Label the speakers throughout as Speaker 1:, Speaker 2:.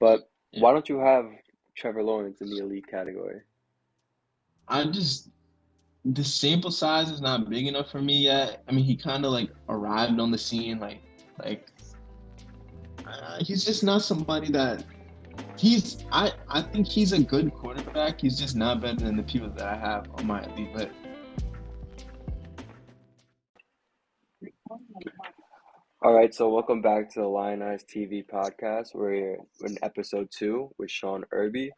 Speaker 1: But
Speaker 2: Yeah.
Speaker 1: why don't you have Trevor Lawrence in the elite category?
Speaker 2: I just the sample size is not big enough for me yet. I mean, he kind of like arrived on the scene he's just not somebody that I think he's a good quarterback. He's just not better than the people that I have on my elite list.
Speaker 1: All right, so welcome back to the Lionize TV podcast. We're in episode 2 with Sean Irby,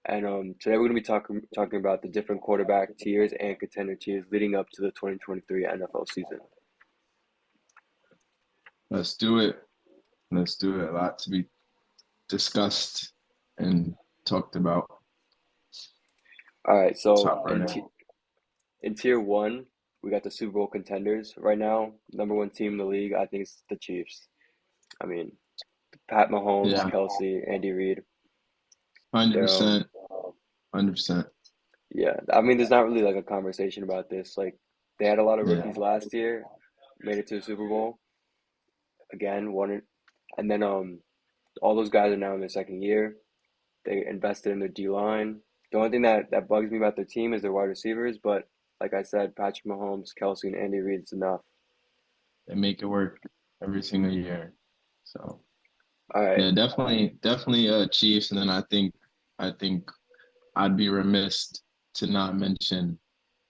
Speaker 1: and today we're going to be talking about the different quarterback tiers and contender tiers leading up to the 2023 NFL season.
Speaker 2: Let's do it. Let's do it. A lot to be discussed and talked about.
Speaker 1: All right, so
Speaker 2: Top
Speaker 1: in
Speaker 2: burner.
Speaker 1: tier 1, we got the Super Bowl contenders right now. Number 1 team in the league, I think, is the Chiefs. I mean, Pat Mahomes,
Speaker 2: Yeah,
Speaker 1: Kelsey, Andy Reid.
Speaker 2: hundred
Speaker 1: They're
Speaker 2: percent, 100%.
Speaker 1: yeah. I mean, there's not really like a conversation about this. Like they had a lot of
Speaker 2: Yeah,
Speaker 1: rookies last year, made it to the Super Bowl again, won it, and then all those guys are now in their second year. They invested in their D line. The only thing that bugs me about their team is their wide receivers, but like I said, Patrick Mahomes, Kelsey, and Andy Reid is enough.
Speaker 2: they make it work every single year. So
Speaker 1: All right,
Speaker 2: yeah, definitely Chiefs. And then I think I'd be remiss to not mention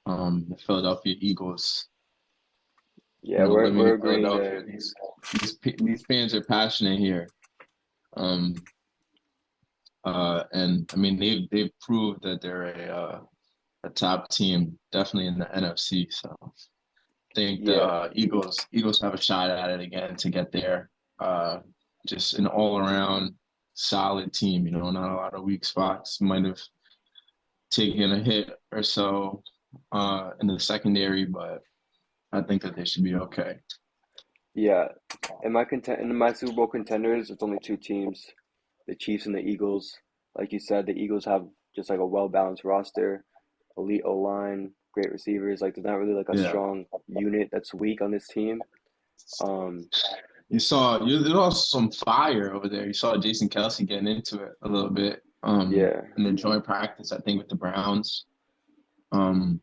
Speaker 2: the Philadelphia Eagles.
Speaker 1: yeah,
Speaker 2: Living
Speaker 1: we're
Speaker 2: in
Speaker 1: agreeing
Speaker 2: Philadelphia,
Speaker 1: there.
Speaker 2: these fans are passionate here. Um, and I mean they've proved that they're a top team, definitely in the NFC. So I think the
Speaker 1: Yeah,
Speaker 2: Eagles have a shot at it again to get there. Uh, just an all around solid team. Not a lot of weak spots. Might have taken a hit or so in the secondary, but I think that they should be okay.
Speaker 1: yeah. In my Super Bowl contenders, it's only two teams, the Chiefs and the Eagles. Like you said, the Eagles have just like a well balanced roster, elite O line, great receivers. Like there's not really like a
Speaker 2: Yeah.
Speaker 1: strong unit that's weak on this team. Um,
Speaker 2: There's also some fire over there. You saw Jason Kelsey getting into it a little bit
Speaker 1: yeah,
Speaker 2: in the joint practice, I think, with the Browns. Um,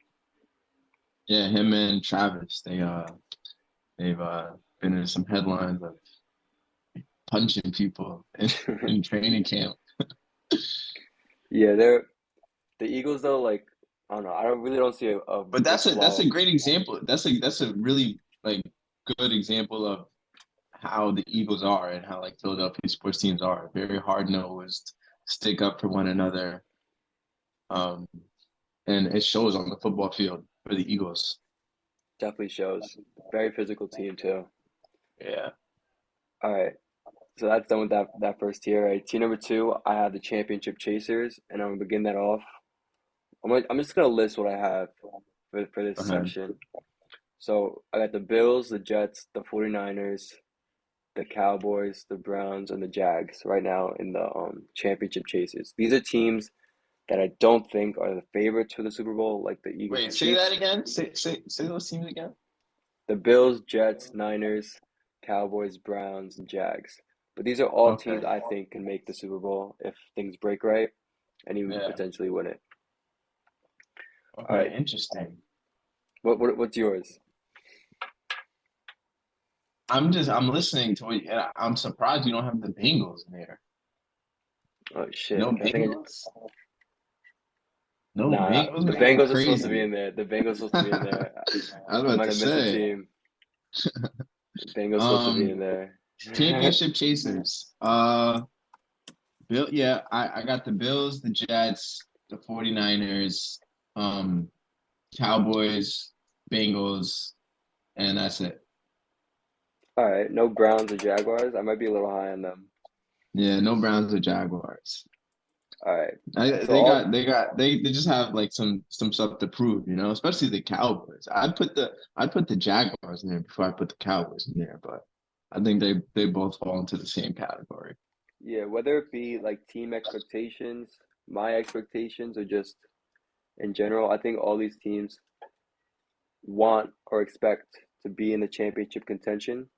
Speaker 2: yeah, him and Travis, they've been in some headlines of punching people in training camp.
Speaker 1: yeah. They're the Eagles though. Like I don't know. I don't really don't see a
Speaker 2: But
Speaker 1: big
Speaker 2: that's
Speaker 1: flaw.
Speaker 2: a great example. That's a really like good example of how the Eagles are and how like Philadelphia sports teams are. Very hard nosed, stick up for one another. Um, and it shows on the football field for the Eagles.
Speaker 1: Definitely shows. Very physical team too.
Speaker 2: Yeah.
Speaker 1: All right. So that's done with that first tier. Right. Tier number 2, I have the championship chasers, and I'm gonna begin that off. I'm just gonna list what I have for this
Speaker 2: Okay.
Speaker 1: section. So I got the Bills, the Jets, the 49ers, the Cowboys, the Browns, and the Jags right now in the championship chases. These are teams that I don't think are the favorites for the Super Bowl, like the Eagles
Speaker 2: Wait,
Speaker 1: and
Speaker 2: say that
Speaker 1: Chiefs.
Speaker 2: again. Say those teams again.
Speaker 1: The Bills, Jets, Niners, Cowboys, Browns, and Jags. But these are all
Speaker 2: Okay.
Speaker 1: teams I think can make the Super Bowl if things break right and even
Speaker 2: Yeah.
Speaker 1: potentially win it. All right,
Speaker 2: Okay. Interesting.
Speaker 1: what's yours?
Speaker 2: I'm listening to it. And I'm surprised you don't have the Bengals in there.
Speaker 1: Oh shit!
Speaker 2: No
Speaker 1: I think
Speaker 2: Bengals? No
Speaker 1: nah.
Speaker 2: Bengals,
Speaker 1: The
Speaker 2: man. You're
Speaker 1: Bengals are supposed to be
Speaker 2: crazy.
Speaker 1: in there. The Bengals are supposed to be in there.
Speaker 2: I was
Speaker 1: I
Speaker 2: about
Speaker 1: might
Speaker 2: to
Speaker 1: have missed a
Speaker 2: say.
Speaker 1: team. The Bengals are supposed to be
Speaker 2: Um,
Speaker 1: in there.
Speaker 2: championship chasers. Bill, yeah, I got the Bills, the Jets, the 49ers, um, Cowboys, Bengals, and that's it.
Speaker 1: All right, no Browns or Jaguars. I might be a little high on them.
Speaker 2: Yeah, no Browns or Jaguars.
Speaker 1: All right,
Speaker 2: I,
Speaker 1: so
Speaker 2: they
Speaker 1: all
Speaker 2: got they got they just have like some stuff to prove, especially the Cowboys. I'd put the Jaguars in there before I put the Cowboys in there, but I think they both fall into the same category.
Speaker 1: yeah, whether it be like team expectations, my expectations, or just in general, I think all these teams want or expect to be in the championship contention.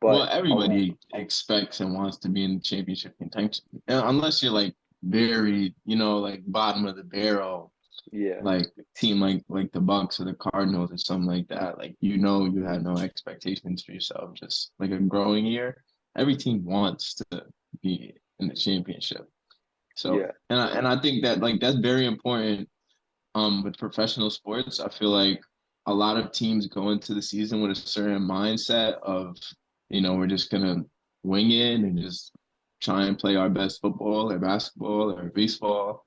Speaker 2: Well,
Speaker 1: But
Speaker 2: everybody expects and wants to be in championship contention, unless you're like very, like bottom of the barrel,
Speaker 1: yeah,
Speaker 2: like team like the Bucks or the Cardinals or something like that. Like you had no expectations for yourself, just like a growing year. Every team wants to be in the championship. So,
Speaker 1: yeah,
Speaker 2: and I think that like that's very important with professional sports. I feel like a lot of teams go into the season with a certain mindset of, we're just gonna wing it and just try and play our best football or basketball or baseball,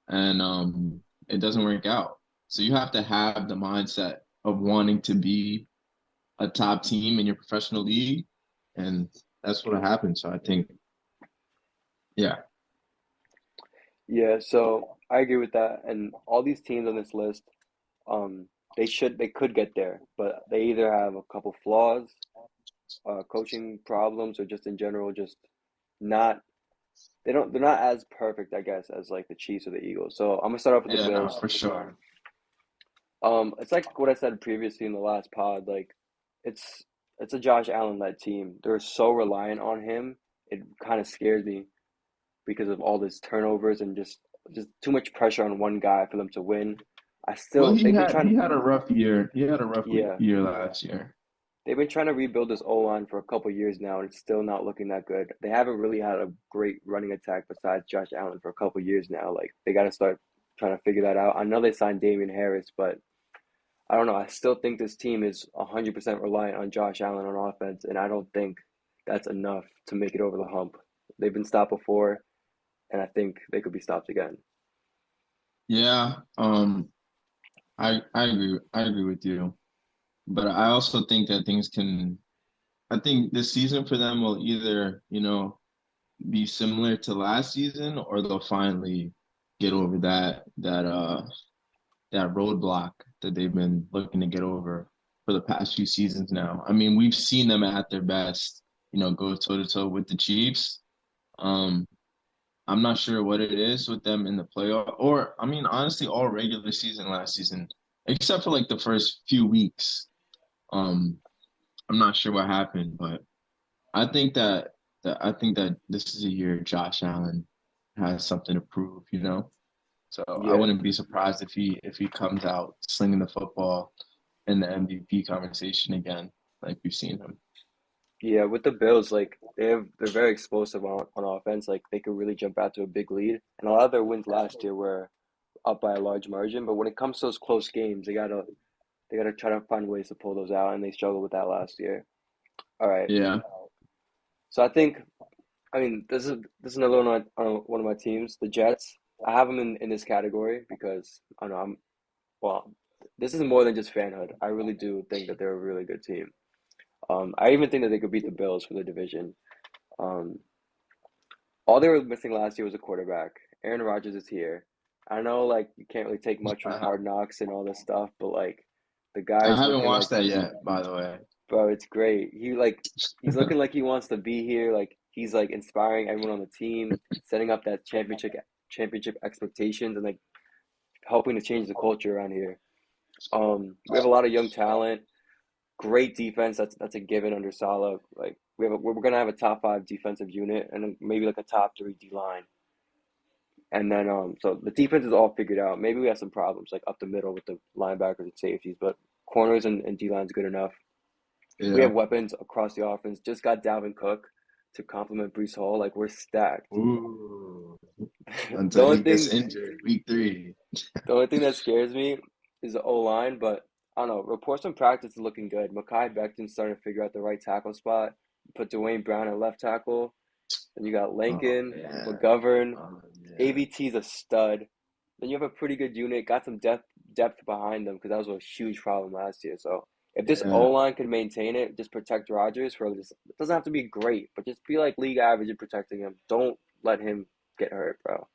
Speaker 2: and it doesn't work out. So you have to have the mindset of wanting to be a top team in your professional league, and that's what happened. So I think, yeah,
Speaker 1: yeah. So I agree with that. And all these teams on this list, they could get there, but they either have a couple flaws, coaching problems, or just in general, just not. They're not as perfect, I guess, as like the Chiefs or the Eagles. So I'm gonna start off with the
Speaker 2: yeah, no,
Speaker 1: Bills.
Speaker 2: for sure.
Speaker 1: It's like what I said previously in the last pod. Like, it's it's a Josh Allen led team. They're so reliant on him. It kind of scares me because of all this turnovers and just too much pressure on one guy for them to win.
Speaker 2: Well, he
Speaker 1: They've been
Speaker 2: had he
Speaker 1: trying.
Speaker 2: had a rough year. He had a rough
Speaker 1: Yeah,
Speaker 2: year last year.
Speaker 1: they've been trying to rebuild this O line for a couple years now, and it's still not looking that good. They haven't really had a great running attack besides Josh Allen for a couple years now. Like, they got to start trying to figure that out. I know they signed Damian Harris, but I don't know. I still think this team is 100% reliant on Josh Allen on offense, and I don't think that's enough to make it over the hump. They've been stopped before, and I think they could be stopped again.
Speaker 2: Yeah, I agree. I agree with you, but I also think that things can. I think this season for them will either, be similar to last season, or they'll finally get over that roadblock that they've been looking to get over for the past few seasons now. I mean, we've seen them at their best, go toe to toe with the Chiefs. Um, I'm not sure what it is with them in the playoff, or I mean, honestly, all regular season last season, except for like the first few weeks. Um, I'm not sure what happened, but I think that this is a year Josh Allen has something to prove, So I
Speaker 1: Yeah.
Speaker 2: wouldn't be surprised if he comes out slinging the football in the MVP conversation again, like we've seen him.
Speaker 1: Yeah, with the Bills, like they're very explosive on offense. Like, they could really jump out to a big lead. And a lot of their wins last year were up by a large margin. But when it comes to those close games, they gotta try to find ways to pull those out, and they struggled with that last year. All right.
Speaker 2: Yeah.
Speaker 1: So I mean, this is another one on one of my teams, the Jets. I have them in this category because I don't know well. This is more than just fanhood. I really do think that they're a really good team. I even think that they could beat the Bills for the division. Um, all they were missing last year was a quarterback. Aaron Rodgers is here. I know, like, you can't really take much from
Speaker 2: I,
Speaker 1: Hard Knocks and all this stuff, but like the
Speaker 2: I
Speaker 1: guy's
Speaker 2: haven't
Speaker 1: looking
Speaker 2: watched
Speaker 1: like,
Speaker 2: that yet, by the way.
Speaker 1: bro, it's great. He's looking like he wants to be here. Like, he's like inspiring everyone on the team, setting up that championship expectations, and like helping to change the culture around here. We have a lot of young talent, great defense. That's a given under Salah. Like, we're gonna have a top five defensive unit and then maybe like a top three D line. And then so the defense is all figured out. Maybe we have some problems like up the middle with the linebackers and safeties, but corners and D line's good enough. We have
Speaker 2: Yeah.
Speaker 1: weapons across the offense. Just got Dalvin Cook to complement Brees Hall. Like, we're stacked.
Speaker 2: Ooh.
Speaker 1: The
Speaker 2: Until
Speaker 1: only
Speaker 2: he gets
Speaker 1: thing
Speaker 2: injured, week 3.
Speaker 1: the only thing that scares me is the O line, but I don't know. Reports from practice is looking good. Mekhi Becton's starting to figure out the right tackle spot. Put Dwayne Brown at left tackle. Then you got
Speaker 2: Oh
Speaker 1: Lincoln,
Speaker 2: yeah.
Speaker 1: McGovern,
Speaker 2: Oh yeah.
Speaker 1: AVT's a stud. Then you have a pretty good unit. Got some depth behind them because that was a huge problem last year. So if this O
Speaker 2: Yeah.
Speaker 1: line can maintain it, just protect Rodgers for this. It doesn't have to be great, but just be like league average in protecting him. Don't let him get hurt, bro.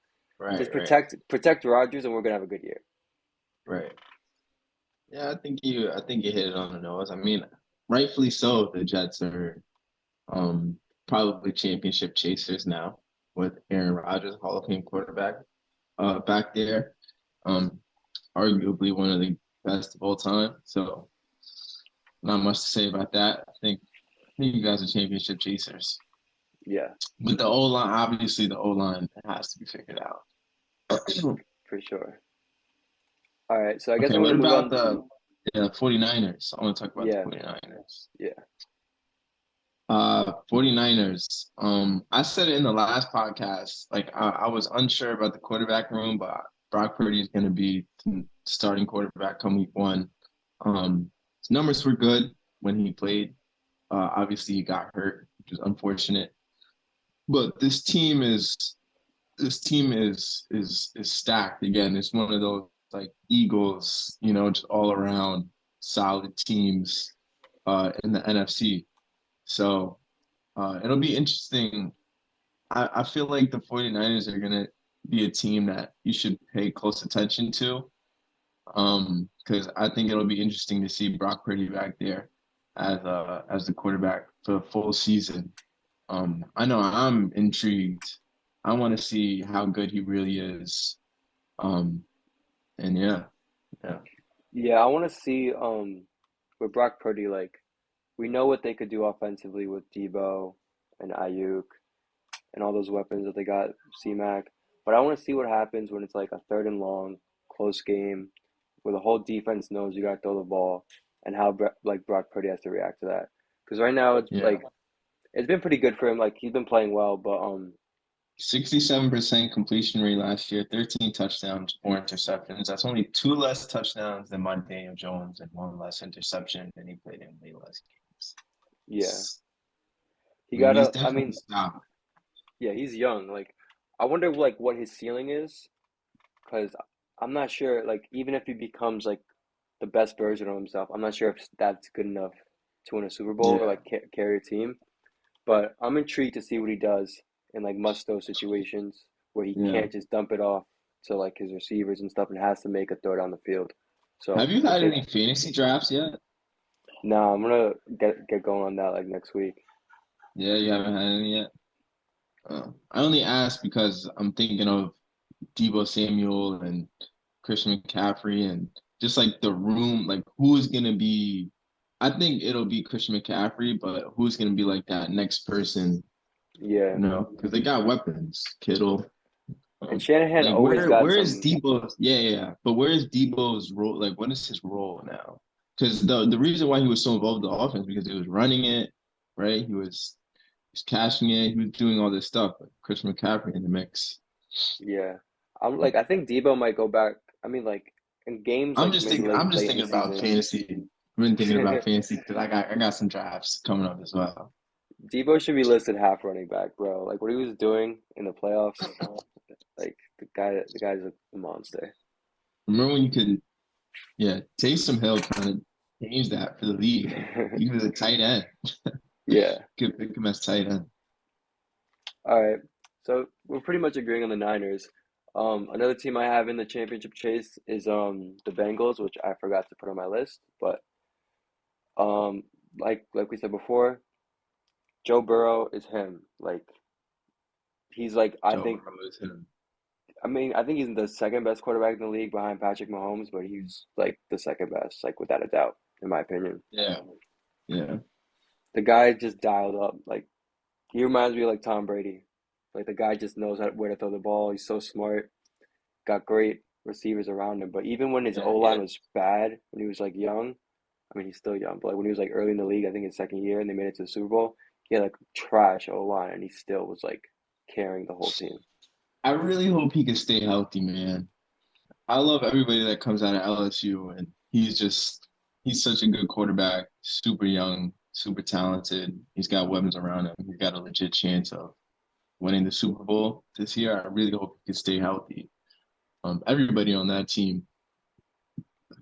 Speaker 1: Just
Speaker 2: Right, right,
Speaker 1: protect Rodgers, and we're gonna have a good year.
Speaker 2: right. Yeah, I think you hit it on the nose. I mean, rightfully so, the Jets are probably championship chasers now with Aaron Rodgers, Hall of Fame quarterback, back there. Um, Arguably one of the best of all time. So not much to say about that. I think think you guys are championship chasers.
Speaker 1: Yeah,
Speaker 2: But the O line, obviously, the O line has to be figured out.
Speaker 1: for sure. All right, so I guess
Speaker 2: Okay,
Speaker 1: I'm
Speaker 2: what
Speaker 1: gonna move
Speaker 2: about
Speaker 1: on.
Speaker 2: the 49ers? I want to talk about the
Speaker 1: Yeah,
Speaker 2: 49ers.
Speaker 1: yeah,
Speaker 2: 49ers. I said it in the last podcast. Like I was unsure about the quarterback room, but Brock Purdy is going to be the starting quarterback come week one. His numbers were good when he played. Obviously, he got hurt, which is unfortunate. But this team is stacked again. It's one of those like Eagles, just all around solid teams in the NFC. So it'll be interesting. I feel like the 49ers are gonna be a team that you should pay close attention to. Because I think it'll be interesting to see Brock Purdy back there as the quarterback for the full season. I know I'm intrigued. I want to see how good he really is. Um, and yeah, yeah,
Speaker 1: yeah. I want to see with Brock Purdy, like we know what they could do offensively with Debo and Ayuk and all those weapons that they got, C-Mac. But I want to see what happens when it's like a third and long, close game, where the whole defense knows you got to throw the ball, and how like Brock Purdy has to react to that. Because right now it's
Speaker 2: yeah.
Speaker 1: like it's been pretty good for him. Like he's been playing well, but
Speaker 2: 67% completion rate last year, 13 touchdowns, 4 interceptions. That's only two less touchdowns than Daniel Jones and one less interception than he played in way less games.
Speaker 1: yeah, he
Speaker 2: I mean, he's
Speaker 1: gotta. I
Speaker 2: definitely
Speaker 1: mean,
Speaker 2: stopped.
Speaker 1: yeah, he's young. Like I wonder like what his ceiling is, because I'm not sure. Like even if he becomes like the best version of himself, I'm not sure if that's good enough to win a Super Bowl or
Speaker 2: Yeah,
Speaker 1: like carry a team. But I'm intrigued to see what he does in like must-throw situations where he
Speaker 2: yeah.
Speaker 1: can't just dump it off to like his receivers and stuff and has to make a throw down the field.
Speaker 2: Have
Speaker 1: So
Speaker 2: you
Speaker 1: it's
Speaker 2: had
Speaker 1: it.
Speaker 2: any fantasy drafts yet?
Speaker 1: Nah, I'm gonna get going on that like next week.
Speaker 2: Yeah, you haven't had any yet. I only asked because I'm thinking of Debo Samuel and Christian McCaffrey and just like the room, like who is gonna be. I think it'll be Christian McCaffrey, but who's gonna be like that next person,
Speaker 1: Yeah,
Speaker 2: Because they got weapons, Kittle.
Speaker 1: and
Speaker 2: Um,
Speaker 1: Shanahan
Speaker 2: like
Speaker 1: always got
Speaker 2: where is
Speaker 1: some.
Speaker 2: Debo? Yeah, yeah, yeah. But where is Debo's role? Like, what is his role now? Because the reason why he was so involved in the offense because he was running it, right? He was cashing it. He was doing all this stuff. But Chris McCaffrey in the mix.
Speaker 1: Yeah, I'm like I think Debo might go back. I mean, like in games like maybe
Speaker 2: I'm just
Speaker 1: late in the
Speaker 2: thinking about
Speaker 1: season,
Speaker 2: fantasy. I've been thinking about fantasy because I got some drafts coming up as well.
Speaker 1: Debo should be listed half running back, bro. Like what he was doing in the playoffs, like the guy's a monster.
Speaker 2: Remember when you could, yeah, Taysom Hill kind of changed that for the league. Like he was a tight end.
Speaker 1: Yeah.
Speaker 2: Could pick him as tight end.
Speaker 1: All right. So we're pretty much agreeing on the Niners. Another team I have in the championship chase is the Bengals, which I forgot to put on my list. But um like we said before, Joe Burrow is him. Like he's like
Speaker 2: Joe Burrow is him.
Speaker 1: I think he's the second best quarterback in the league behind Patrick Mahomes, but he's like the second best, like without a doubt, in my opinion.
Speaker 2: Yeah, yeah.
Speaker 1: The guy just dialed up. Like he reminds me of like Tom Brady. Like the guy just knows where to throw the ball. He's so smart. Got great receivers around him. But even when his
Speaker 2: Yeah,
Speaker 1: O
Speaker 2: yeah.
Speaker 1: line was bad, when he was like young, I mean he's still young, but like when he was like early in the league, I think his second year, and they made it to the Super Bowl, he had like trash O line, and he still was like carrying the whole team.
Speaker 2: I really hope he can stay healthy, man. I love everybody that comes out of LSU, and he's such a good quarterback, super young, super talented. He's got weapons around him. He's got a legit chance of winning the Super Bowl this year. I really hope he can stay healthy. Everybody on that team,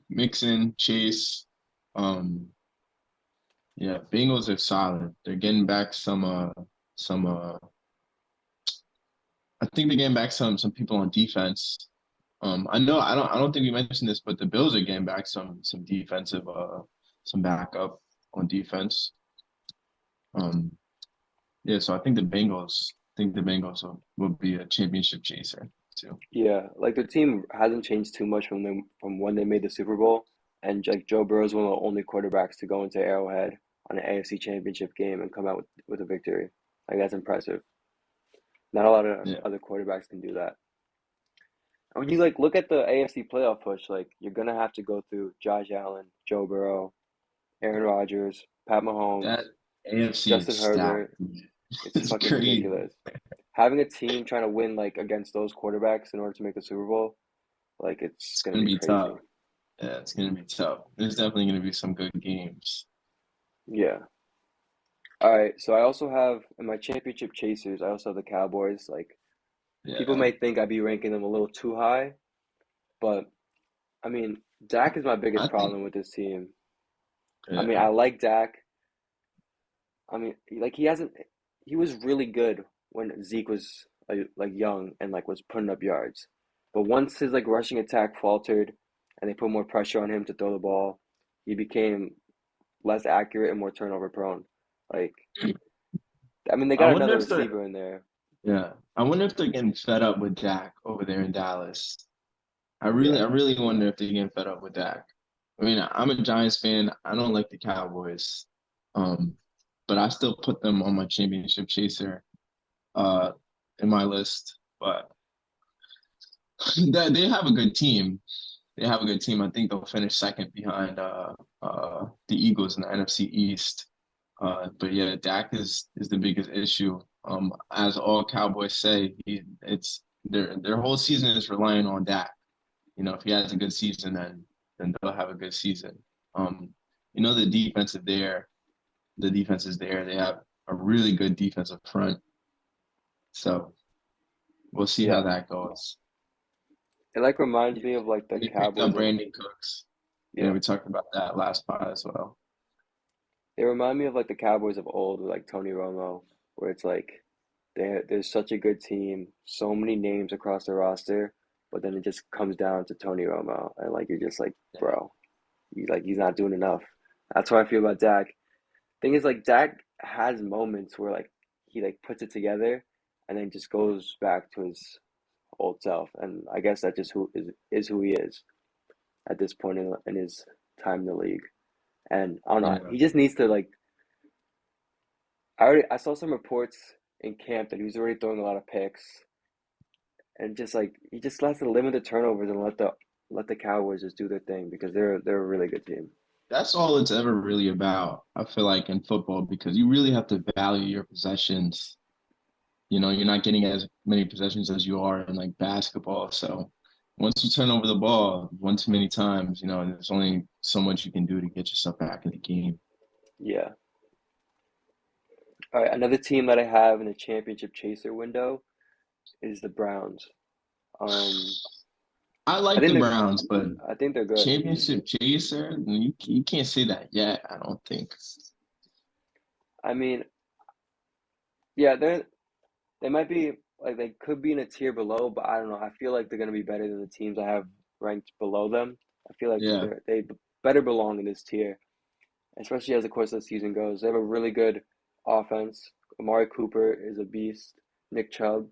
Speaker 2: Mixon, Chase, um, yeah, Bengals are solid. They're getting back some I think they're getting back some people on defense. I know I don't think we mentioned this, but the Bills are getting back some defensive some backup on defense. Um, yeah, so I think the Bengals will be a championship chaser too.
Speaker 1: Yeah, like their team hasn't changed too much from when they made the Super Bowl, and like Joe Burrow is one of the only quarterbacks to go into Arrowhead on an AFC Championship game and come out with a victory. Like that's impressive. Not a lot of
Speaker 2: Yeah,
Speaker 1: other quarterbacks can do that. And when you like look at the AFC playoff push, like you're gonna have to go through Josh Allen, Joe Burrow, Aaron Rodgers, Pat Mahomes,
Speaker 2: that AFC is
Speaker 1: Justin
Speaker 2: stacked.
Speaker 1: Herbert. It's
Speaker 2: It's
Speaker 1: fucking
Speaker 2: crazy.
Speaker 1: ridiculous. Having a team trying to win like against those quarterbacks in order to make the Super Bowl, like it's
Speaker 2: It's
Speaker 1: gonna
Speaker 2: gonna
Speaker 1: be
Speaker 2: be tough.
Speaker 1: crazy.
Speaker 2: Yeah, it's gonna be tough. There's definitely gonna be some good games.
Speaker 1: Yeah. All right. So I also have in my championship chasers, I also have the Cowboys. Like people
Speaker 2: Yeah,
Speaker 1: may think I'd be ranking them a little too high, but I mean, Dak is my
Speaker 2: I
Speaker 1: biggest
Speaker 2: think.
Speaker 1: problem with this team. I mean,
Speaker 2: Yeah,
Speaker 1: I like Dak. I mean, like he hasn't. He was really good when Zeke was like young and like was putting up yards, but once his like rushing attack faltered, and they put more pressure on him to throw the ball, he became less accurate and more turnover prone. Like, I mean, they
Speaker 2: I
Speaker 1: got
Speaker 2: wonder
Speaker 1: another
Speaker 2: if they're.
Speaker 1: receiver in there.
Speaker 2: Yeah, I wonder if they're getting fed up with Dak over there in Dallas.
Speaker 1: Yeah,
Speaker 2: I really wonder if they're getting fed up with Dak. I mean, I'm a Giants fan. I don't like the Cowboys, um, but I still put them on my championship chaser uh, in my list. But they have a good team. They have a good team. I think they'll finish second behind the Eagles in the NFC East. But yeah, Dak is the biggest issue. As all Cowboys say, it's their whole season is relying on Dak. You know, if he has a good season, then they'll have a good season. Um, you know, the defense is there. They have a really good defensive front. So we'll see how
Speaker 1: yeah.
Speaker 2: that goes.
Speaker 1: It like reminds
Speaker 2: Yeah.
Speaker 1: me of like the
Speaker 2: They picked up
Speaker 1: Cowboys of
Speaker 2: Brandon Cooks. Yeah,
Speaker 1: yeah.
Speaker 2: we talked about that last pod as well.
Speaker 1: They remind me of like the Cowboys of old with like Tony Romo, where it's like there's such a good team, so many names across the roster, but then it just comes down to Tony Romo, and like you're just like,
Speaker 2: Yeah.
Speaker 1: bro, he's not doing enough. That's how I feel about Dak. Thing is, like Dak has moments where like he like puts it together, and then just goes back to his old self, and I guess that just who is who he is at this point in his time in the league. And I don't know,
Speaker 2: Yeah.
Speaker 1: he just needs to like I saw some reports in camp that he was already throwing a lot of picks, and just like he just has to limit the turnovers and let the Cowboys just do their thing because they're a really good team.
Speaker 2: That's all it's ever really about, I feel like, in football, because you really have to value your possessions. You know, you're not getting as many possessions as you are in like basketball. So once you turn over the ball one too many times, you know, there's only so much you can do to get yourself back in the game.
Speaker 1: Yeah. All right, another team that I have in the championship chaser window is the Browns. Um,
Speaker 2: I
Speaker 1: I
Speaker 2: like
Speaker 1: think
Speaker 2: the
Speaker 1: they're
Speaker 2: Browns, but
Speaker 1: I think they're good.
Speaker 2: championship chaser, you can't say that yet, I don't think.
Speaker 1: I mean, yeah, they might be like they could be in a tier below, but I don't know. I feel like they're gonna be better than the teams I have ranked below them. I feel like
Speaker 2: Yeah.
Speaker 1: they better belong in this tier, especially as the course of the season goes. They have a really good offense. Amari Cooper is a beast. Nick Chubb,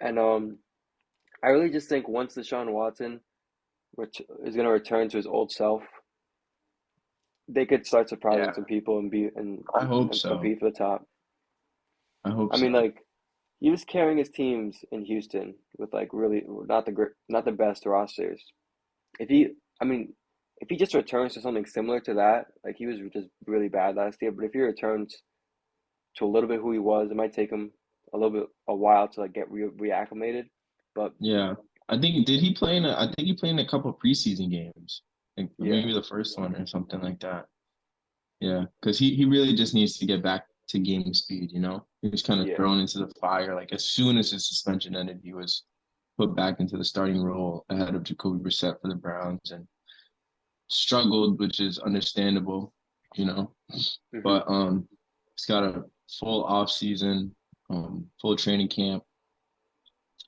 Speaker 1: and I really just think once Deshaun Watson is going to return to his old self, they could start surprising
Speaker 2: Yeah.
Speaker 1: some people and be
Speaker 2: I hope
Speaker 1: and
Speaker 2: so.
Speaker 1: compete for the top.
Speaker 2: I hope
Speaker 1: I mean,
Speaker 2: so.
Speaker 1: like he was carrying his teams in Houston with like really not the best rosters. If he, I mean, if he just returns to something similar to that, like he was just really bad last year. But if he returns to a little bit who he was, it might take him a while to like get reacclimated. But
Speaker 2: Yeah. I think did he play in a I think he played in a couple of preseason games. Like
Speaker 1: yeah,
Speaker 2: maybe the first one or something like that. Yeah. Because he really just needs to get back to game speed, you know? He was kind of
Speaker 1: yeah,
Speaker 2: thrown into the fire. Like as soon as his suspension ended, he was put back into the starting role ahead of Jacoby Brissett for the Browns and struggled, which is understandable, you know.
Speaker 1: hmm
Speaker 2: But he's got a full off season, full training camp.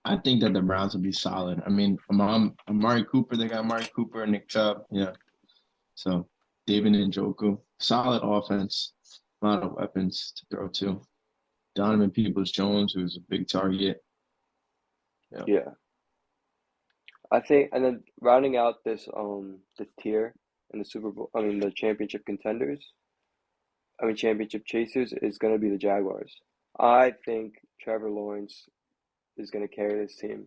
Speaker 2: I think that the Browns will be solid. I mean, Amari Cooper, they got Amari Cooper, Nick Chubb, yeah. So David Njoku, solid offense, a lot of weapons to throw to. Donovan Peoples Jones, who's a big target. Yeah.
Speaker 1: yeah. I think, and then rounding out this tier in the Super Bowl, I mean the championship contenders. championship chasers is going to be the Jaguars. I think Trevor Lawrence is going to carry this team.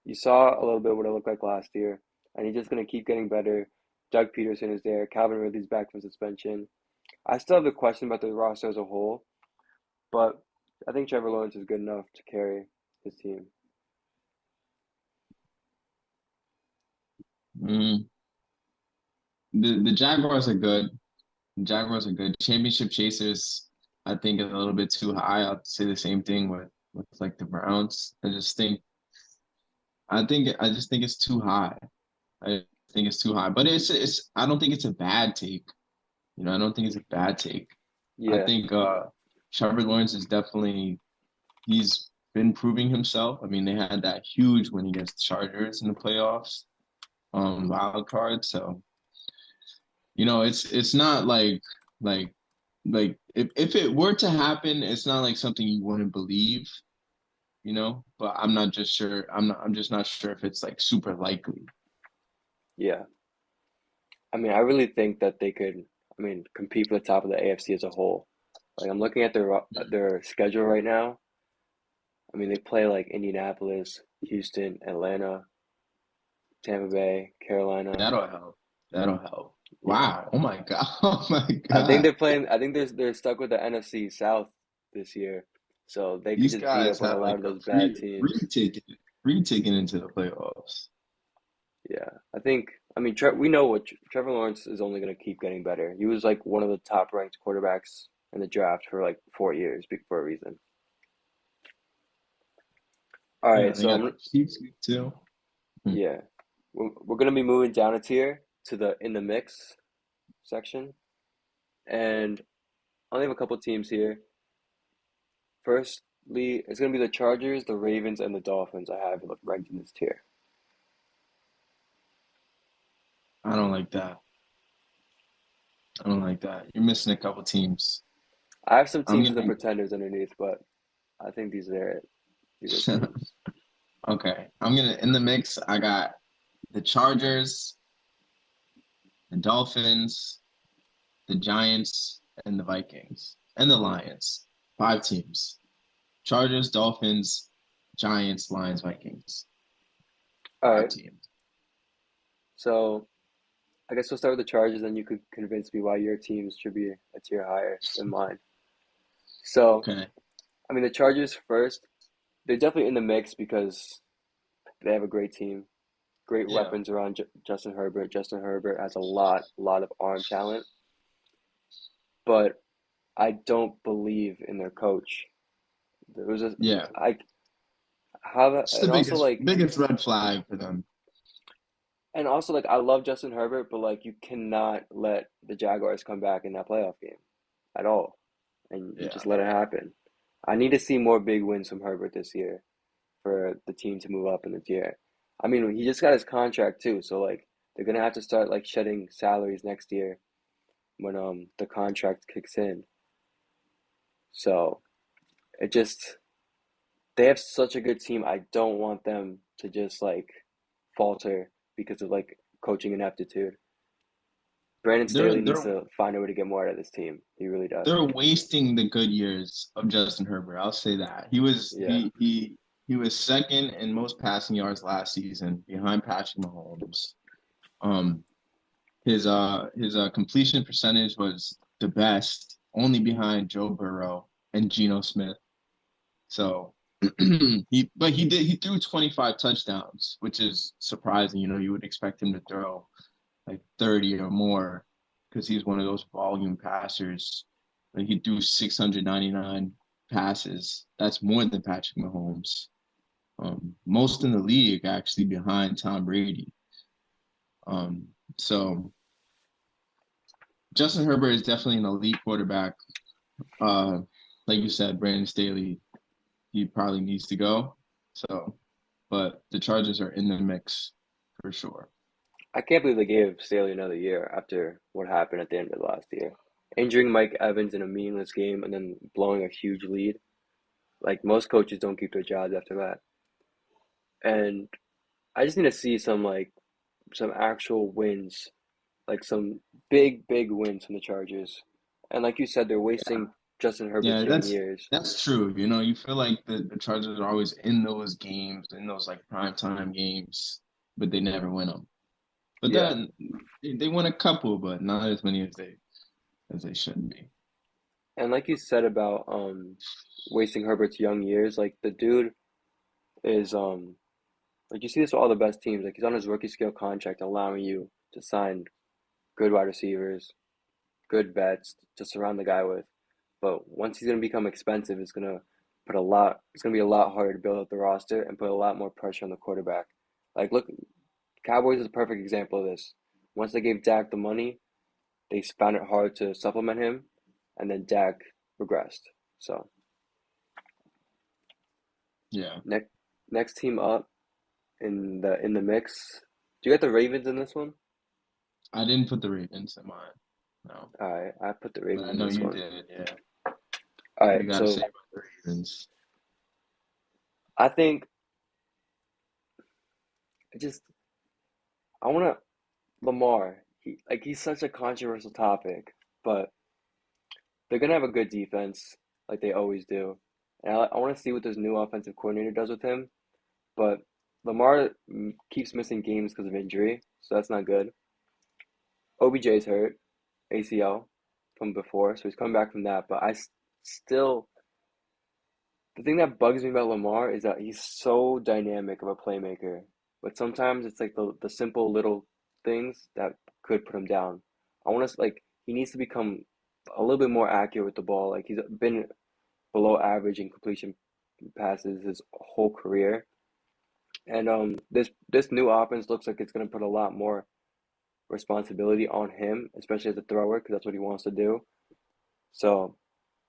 Speaker 1: You saw a little bit what it looked like last year, and he's just going to keep getting better. Doug Peterson is there. Calvin Ridley's back from suspension. I still have the question about the roster as a whole, but I think Trevor Lawrence is good enough to carry his team.
Speaker 2: Mm, the Jaguars are good. The Jaguars are good. Championship chasers, I think, is a little bit too high. I'll say the same thing with like the Browns. I just think it's too high. I think it's too high. But it's I don't think it's a bad take. I don't think it's a bad take. I
Speaker 1: Yeah,
Speaker 2: think Trevor Lawrence is definitely he's been proving himself. I mean, they had that huge win against the Chargers in the playoffs, wild card. So, it's not like if it were to happen, it's not like something you wouldn't believe. But I'm just not sure if it's like super likely.
Speaker 1: yeah. I really think that they could, compete for the top of the AFC as a whole. Like I'm looking at their schedule right now. They play like Indianapolis, Houston, Atlanta, Tampa Bay, Carolina.
Speaker 2: That'll help. That'll help.
Speaker 1: Yeah.
Speaker 2: Wow. Oh my God. Oh my
Speaker 1: I think
Speaker 2: God.
Speaker 1: they're stuck with the NFC South this year. So they could
Speaker 2: These
Speaker 1: just beat
Speaker 2: guys
Speaker 1: up on a
Speaker 2: have
Speaker 1: lot
Speaker 2: like
Speaker 1: of
Speaker 2: a
Speaker 1: those bad teams.
Speaker 2: free ticket into the playoffs.
Speaker 1: Yeah. We know Trevor Lawrence is only going to keep getting better. He was like one of the top ranked quarterbacks in the draft for like 4 years for a reason. All
Speaker 2: Yeah,
Speaker 1: right,
Speaker 2: they
Speaker 1: so
Speaker 2: got the Chiefs week too. Hmm.
Speaker 1: yeah, we're gonna be moving down a tier to the in the mix section, and I only have a couple teams here. Firstly, it's gonna be the Chargers, the Ravens, and the Dolphins. I have ranked in this tier.
Speaker 2: I don't like that. I don't like that. You're missing a couple teams.
Speaker 1: I have some
Speaker 2: I'm
Speaker 1: teams in the
Speaker 2: gonna
Speaker 1: pretenders underneath, but I think these are it. These are teams.
Speaker 2: okay. I'm gonna in the mix. I got the Chargers, the Dolphins, the Giants, and the Vikings, and the Lions. Five teams. Chargers, Dolphins, Giants, Lions, Vikings.
Speaker 1: All
Speaker 2: Five
Speaker 1: right,
Speaker 2: teams.
Speaker 1: so I guess we'll start with the Chargers, and you could convince me why your teams should be a tier higher than mine. So,
Speaker 2: Okay.
Speaker 1: the Chargers first. They're definitely in the mix because they have a great team, great
Speaker 2: Yeah.
Speaker 1: weapons around Justin Herbert. Justin Herbert has a lot of arm talent, but I don't believe in their coach. There was a
Speaker 2: Yeah.
Speaker 1: I how that
Speaker 2: It's the biggest
Speaker 1: like
Speaker 2: biggest red flag for them.
Speaker 1: and also like I love Justin Herbert, but like you cannot let the Jaguars come back in that playoff game at all, and you
Speaker 2: Yeah.
Speaker 1: just let it happen. I need to see more big wins from Herbert this year for the team to move up in the tier. He just got his contract too, so like they're gonna have to start like shedding salaries next year when the contract kicks in. So it just they have such a good team. I don't want them to just like falter because of like coaching ineptitude. Brandon
Speaker 2: They're
Speaker 1: Staley needs
Speaker 2: they're
Speaker 1: to find a way to get more out of this team. He really does.
Speaker 2: they're wasting the good years of Justin Herbert. I'll say that. He was
Speaker 1: Yeah.
Speaker 2: he was second in most passing yards last season behind Patrick Mahomes. Um his completion percentage was the best, only behind Joe Burrow and Geno Smith. So he threw 25 touchdowns, which is surprising. You would expect him to throw like 30 or more because he's one of those volume passers. Like he threw 699 passes. That's more than Patrick Mahomes. Most in the league actually behind Tom Brady. Um, so Justin Herbert is definitely an elite quarterback. Uh, like you said, Brandon Staley, he probably needs to go. So, but the Chargers are in the mix for sure.
Speaker 1: I can't believe they gave Staley another year after what happened at the end of last year. Injuring Mike Evans in a meaningless game and then blowing a huge lead. Like most coaches don't keep their jobs after that. And I just need to see some actual wins, like some big wins from the Chargers. And like you said, they're wasting Justin Herbert's
Speaker 2: Yeah,
Speaker 1: young years.
Speaker 2: that's true. You know, you feel like the Chargers are always in those games, in those like prime time games, but they never win them. But
Speaker 1: Yeah.
Speaker 2: then they win a couple, but not as many as they should be.
Speaker 1: And like you said about wasting Herbert's young years, like the dude is like you see this with all the best teams. Like he's on his rookie scale contract, allowing you to sign good wide receivers, good vets to surround the guy with. But once he's gonna become expensive, it's gonna be a lot harder to build up the roster and put a lot more pressure on the quarterback. Like look, Cowboys is a perfect example of this. Once they gave Dak the money, they found it hard to supplement him, and then Dak regressed. So
Speaker 2: Yeah,
Speaker 1: next next team up in the mix. Do you got the Ravens in this one?
Speaker 2: I didn't put the Ravens in mine. No,
Speaker 1: All right, I put the
Speaker 2: but
Speaker 1: Ravens
Speaker 2: I
Speaker 1: in
Speaker 2: know
Speaker 1: this
Speaker 2: you
Speaker 1: one.
Speaker 2: did. Yeah,
Speaker 1: All
Speaker 2: what do
Speaker 1: right,
Speaker 2: you got to say
Speaker 1: so
Speaker 2: about the Ravens?
Speaker 1: I think I just I want to Lamar. He's such a controversial topic, but they're gonna have a good defense like they always do, and I want to see what this new offensive coordinator does with him. But Lamar keeps missing games because of injury, so that's not good. OBJ's hurt, ACL from before, so he's coming back from that. But still, the thing that bugs me about Lamar is that he's so dynamic of a playmaker, but sometimes it's like the simple little things that could put him down. I want to like he needs to become a little bit more accurate with the ball. Like he's been below average in completion passes his whole career, and this new offense looks like it's going to put a lot more responsibility on him, especially as a thrower, because that's what he wants to do. So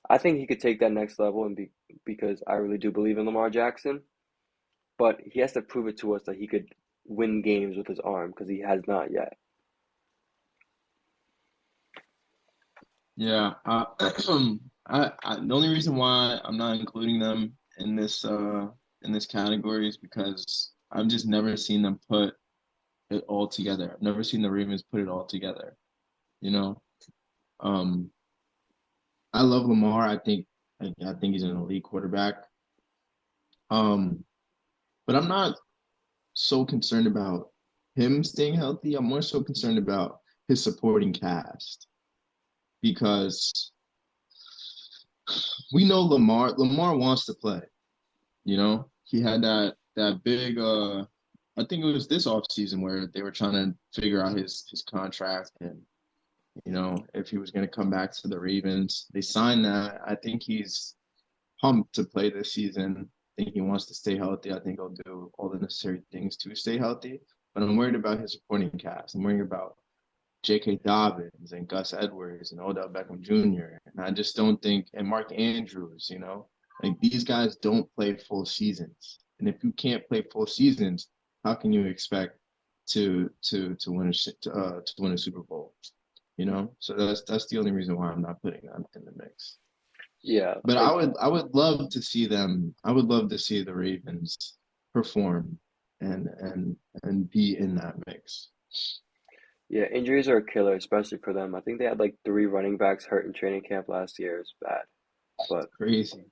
Speaker 1: I think he could take that next level and be because I really do believe in Lamar Jackson, but he has to prove it to us that he could win games with his arm because he has not yet.
Speaker 2: Yeah, the only reason why I'm not including them in this category is because I've just never seen them put it all together. I've never seen the Ravens put it all together. You know, um, I love Lamar. I think he's an elite quarterback. Um, but I'm not so concerned about him staying healthy. I'm more so concerned about his supporting cast because we know Lamar wants to play. You know, he had that big I think it was this off season where they were trying to figure out his contract and you know if he was going to come back to the Ravens. They signed that. I think he's pumped to play this season. I think he wants to stay healthy. I think he'll do all the necessary things to stay healthy. But I'm worried about his supporting cast. I'm worried about J.K. Dobbins and Gus Edwards and Odell Beckham Jr. And I just don't think, and Mark Andrews, you know, like these guys don't play full seasons. And if you can't play full seasons, how can you expect to win to win a Super Bowl? You know, so that's the only reason why I'm not putting them in the mix.
Speaker 1: Yeah,
Speaker 2: But
Speaker 1: like
Speaker 2: I would love to see them. I would love to see the Ravens perform and be in that mix.
Speaker 1: yeah, injuries are a killer, especially for them. I think they had like three running backs hurt in training camp last year. It's bad, but
Speaker 2: Crazy.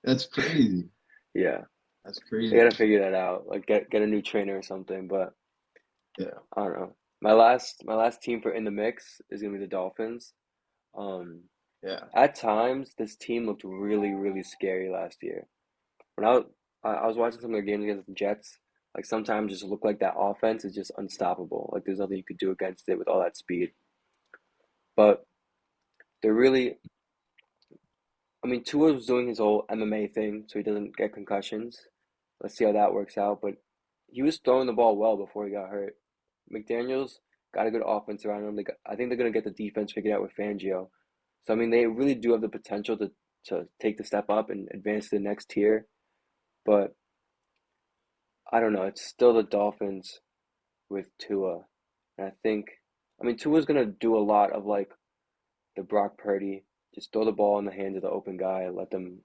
Speaker 2: That's crazy.
Speaker 1: yeah,
Speaker 2: That's
Speaker 1: they
Speaker 2: crazy.
Speaker 1: gotta figure that out. Like get a new trainer or something. But
Speaker 2: Yeah.
Speaker 1: I don't know. My last team for in the mix is gonna be the Dolphins. Um,
Speaker 2: Yeah.
Speaker 1: at times this team looked really really scary last year. When I was watching some of their games against the Jets, like sometimes just look like that offense is just unstoppable. Like there's nothing you could do against it with all that speed. But they're really, I mean, Tua was doing his whole MMA thing, so he doesn't get concussions. Let's see how that works out. But he was throwing the ball well before he got hurt. McDaniel's got a good offense around him. I think they're gonna get the defense figured out with Fangio. So I mean, they really do have the potential to take the step up and advance to the next tier. But I don't know. It's still the Dolphins with Tua. And I mean, Tua's gonna do a lot of like the Brock Purdy, just throw the ball in the hands of the open guy and let them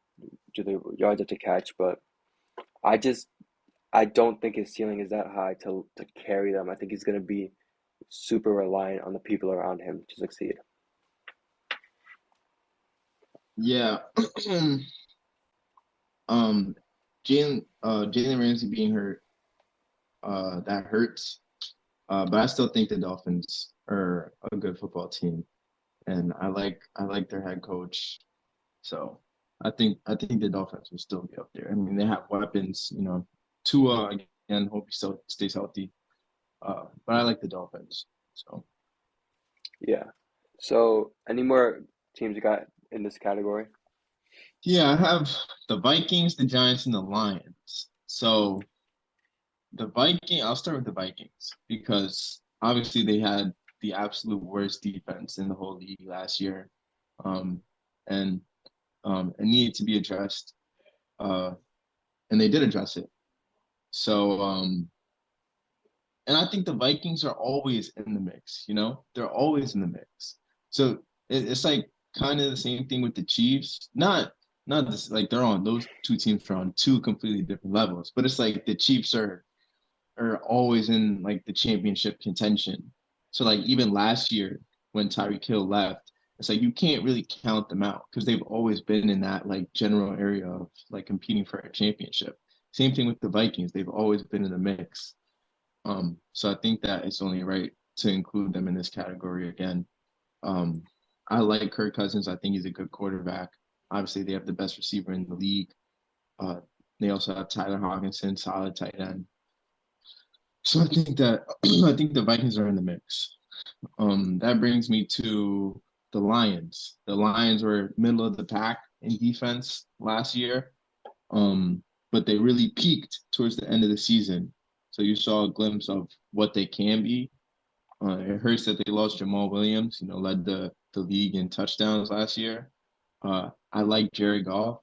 Speaker 1: do the yards up to catch. But I just, I don't think his ceiling is that high to carry them. I think he's gonna be super reliant on the people around him to succeed.
Speaker 2: Yeah. um, Jalen Ramsey being hurt, that hurts. But I still think the Dolphins are a good football team, and I like their head coach. So I think the Dolphins will still be up there. I mean, they have weapons. Tua again. Hope he still stays healthy. But I like the Dolphins. So
Speaker 1: Yeah. So, any more teams you got in this category?
Speaker 2: yeah, I have the Vikings, the Giants, and the Lions. So the Viking, I'll start with the Vikings because obviously they had the absolute worst defense in the whole league last year, um, and it needed to be addressed, uh, and they did address it. So, and I think the Vikings are always in the mix. They're always in the mix. So it's like kind of the same thing with the Chiefs. Not this like they're on those two teams are on two completely different levels, but it's like the Chiefs are always in like the championship contention. So like even last year when Tyreek Hill left, it's like you can't really count them out because they've always been in that like general area of like competing for a championship. Same thing with the Vikings. They've always been in the mix. So I think that it's only right to include them in this category again. Um, I like Kirk Cousins. I think he's a good quarterback. Obviously, they have the best receiver in the league. Uh, they also have Tyler Hawkinson, solid tight end. So I think that I think the Vikings are in the mix. That brings me to the Lions. The Lions were middle of the pack in defense last year, um, but they really peaked towards the end of the season. So you saw a glimpse of what they can be. It hurts that they lost Jamal Williams. Led the league in touchdowns last year. I like Jared Goff.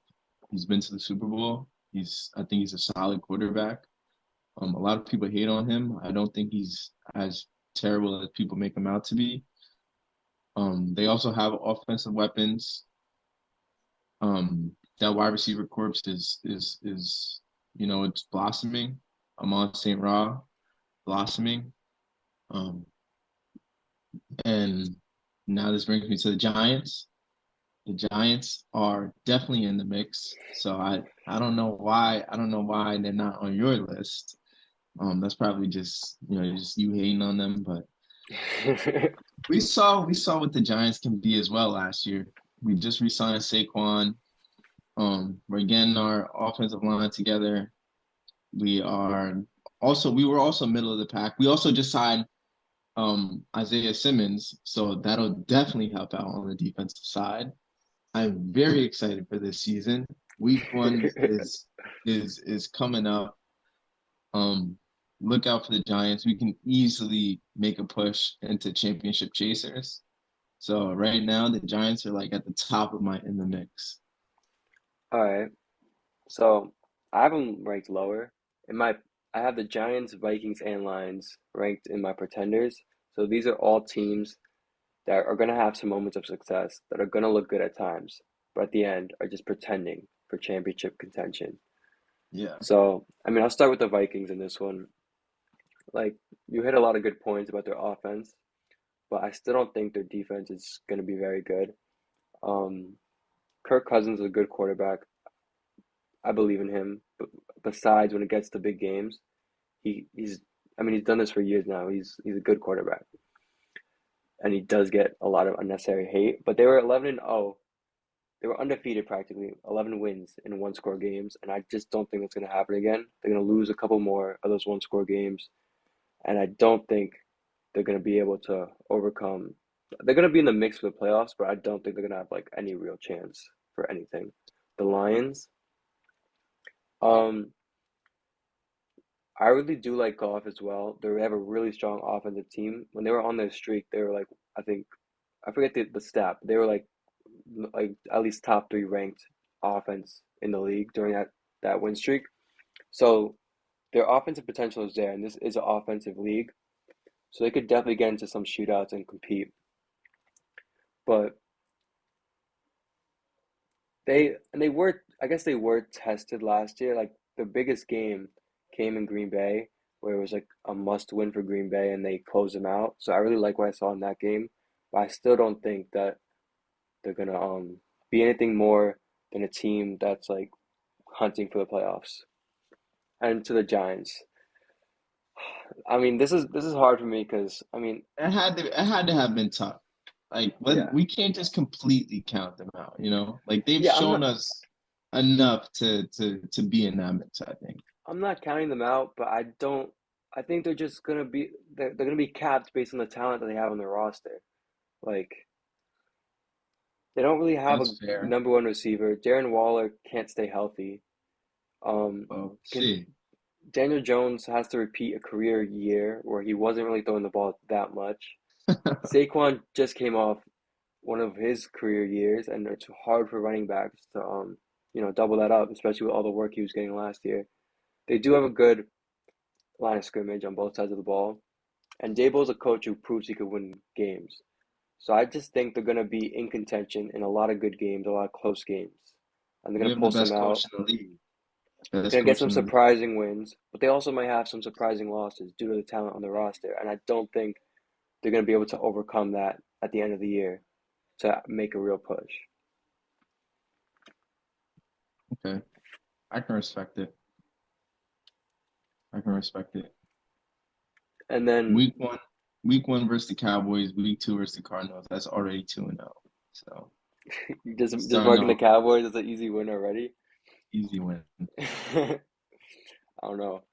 Speaker 2: He's been to the Super Bowl. I think he's a solid quarterback. A lot of people hate on him. I don't think he's as terrible as people make him out to be. They also have offensive weapons. That wide receiver corps is it's blossoming. Amon St. Ra blossoming. Um, and now this brings me to the Giants. The Giants are definitely in the mix. So I don't know why they're not on your list. That's probably just you hating on them, but we saw what the Giants can be as well last year. We just re-signed Saquon. We're getting our offensive line together. We were also middle of the pack. We also just signed Isaiah Simmons, so that'll definitely help out on the defensive side. I'm very excited for this season. Week one is coming up. Um, look out for the Giants. We can easily make a push into championship chasers. So right now the Giants are like at the top of my in the mix.
Speaker 1: All right. So, I have them ranked lower. In my, I have the Giants, Vikings, and Lions ranked in my pretenders. So these are all teams that are going to have some moments of success, that are going to look good at times, but at the end are just pretending for championship contention.
Speaker 2: Yeah.
Speaker 1: So, I mean, I'll start with the Vikings in this one. Like, you hit a lot of good points about their offense, but I still don't think their defense is going to be very good. Um, Kirk Cousins is a good quarterback. I believe in him. But besides, when it gets to big games, he's I mean, he's done this for years now. He's a good quarterback, and he does get a lot of unnecessary hate. But they were 11-0. They were undefeated practically, 11 wins in one score games, and I just don't think that's going to happen again. They're going to lose a couple more of those one score games, and I don't think they're going to be able to overcome. They're going to be in the mix for the playoffs, but I don't think they're going to have like any real chance for anything. The Lions, um, I really do like Goff as well. They have a really strong offensive team. When they were on their streak, they were like, I think I forget the stat, but they were like at least top three ranked offense in the league during that win streak. So their offensive potential is there, and this is an offensive league, so they could definitely get into some shootouts and compete. But they were, I guess they were tested last year. Like the biggest game came in Green Bay, where it was like a must win for Green Bay, and they closed them out. So I really like what I saw in that game, but I still don't think that they're gonna be anything more than a team that's like hunting for the playoffs. And to the Giants. I mean, this is hard for me because I mean,
Speaker 2: it had to have been tough. Like
Speaker 1: yeah,
Speaker 2: we can't just completely count them out, you know? Like they've
Speaker 1: yeah.
Speaker 2: shown us enough to be in that mix, I think.
Speaker 1: I'm not counting them out, but I don't. I think they're just gonna be they're gonna be capped based on the talent that they have on their roster. Like they don't really have a
Speaker 2: That's fair.
Speaker 1: number one receiver. Darren Waller can't stay healthy.
Speaker 2: Well,
Speaker 1: Can
Speaker 2: see.
Speaker 1: Daniel Jones has to repeat a career year where he wasn't really throwing the ball that much. Saquon just came off one of his career years, and it's hard for running backs to double that up, especially with all the work he was getting last year. They do have a good line of scrimmage on both sides of the ball, and Daboll's a coach who proves he could win games. So I just think they're going to be in contention in a lot of good games, a lot of close games, and they're
Speaker 2: We
Speaker 1: going to
Speaker 2: have the
Speaker 1: pull some
Speaker 2: best
Speaker 1: out.
Speaker 2: coach in the league.
Speaker 1: Going
Speaker 2: Best
Speaker 1: to get
Speaker 2: coach
Speaker 1: some
Speaker 2: in the league.
Speaker 1: surprising wins, but they also might have some surprising losses due to the talent on the roster, and I don't think they're going to be able to overcome that at the end of the year to make a real push.
Speaker 2: Okay. I can respect it. I can respect it.
Speaker 1: And then
Speaker 2: Week one, week 1 versus the Cowboys, week 2 versus the Cardinals. That's already 2-0. So
Speaker 1: just
Speaker 2: starting
Speaker 1: marking the
Speaker 2: off
Speaker 1: Cowboys as an easy win already.
Speaker 2: easy win.
Speaker 1: I don't know.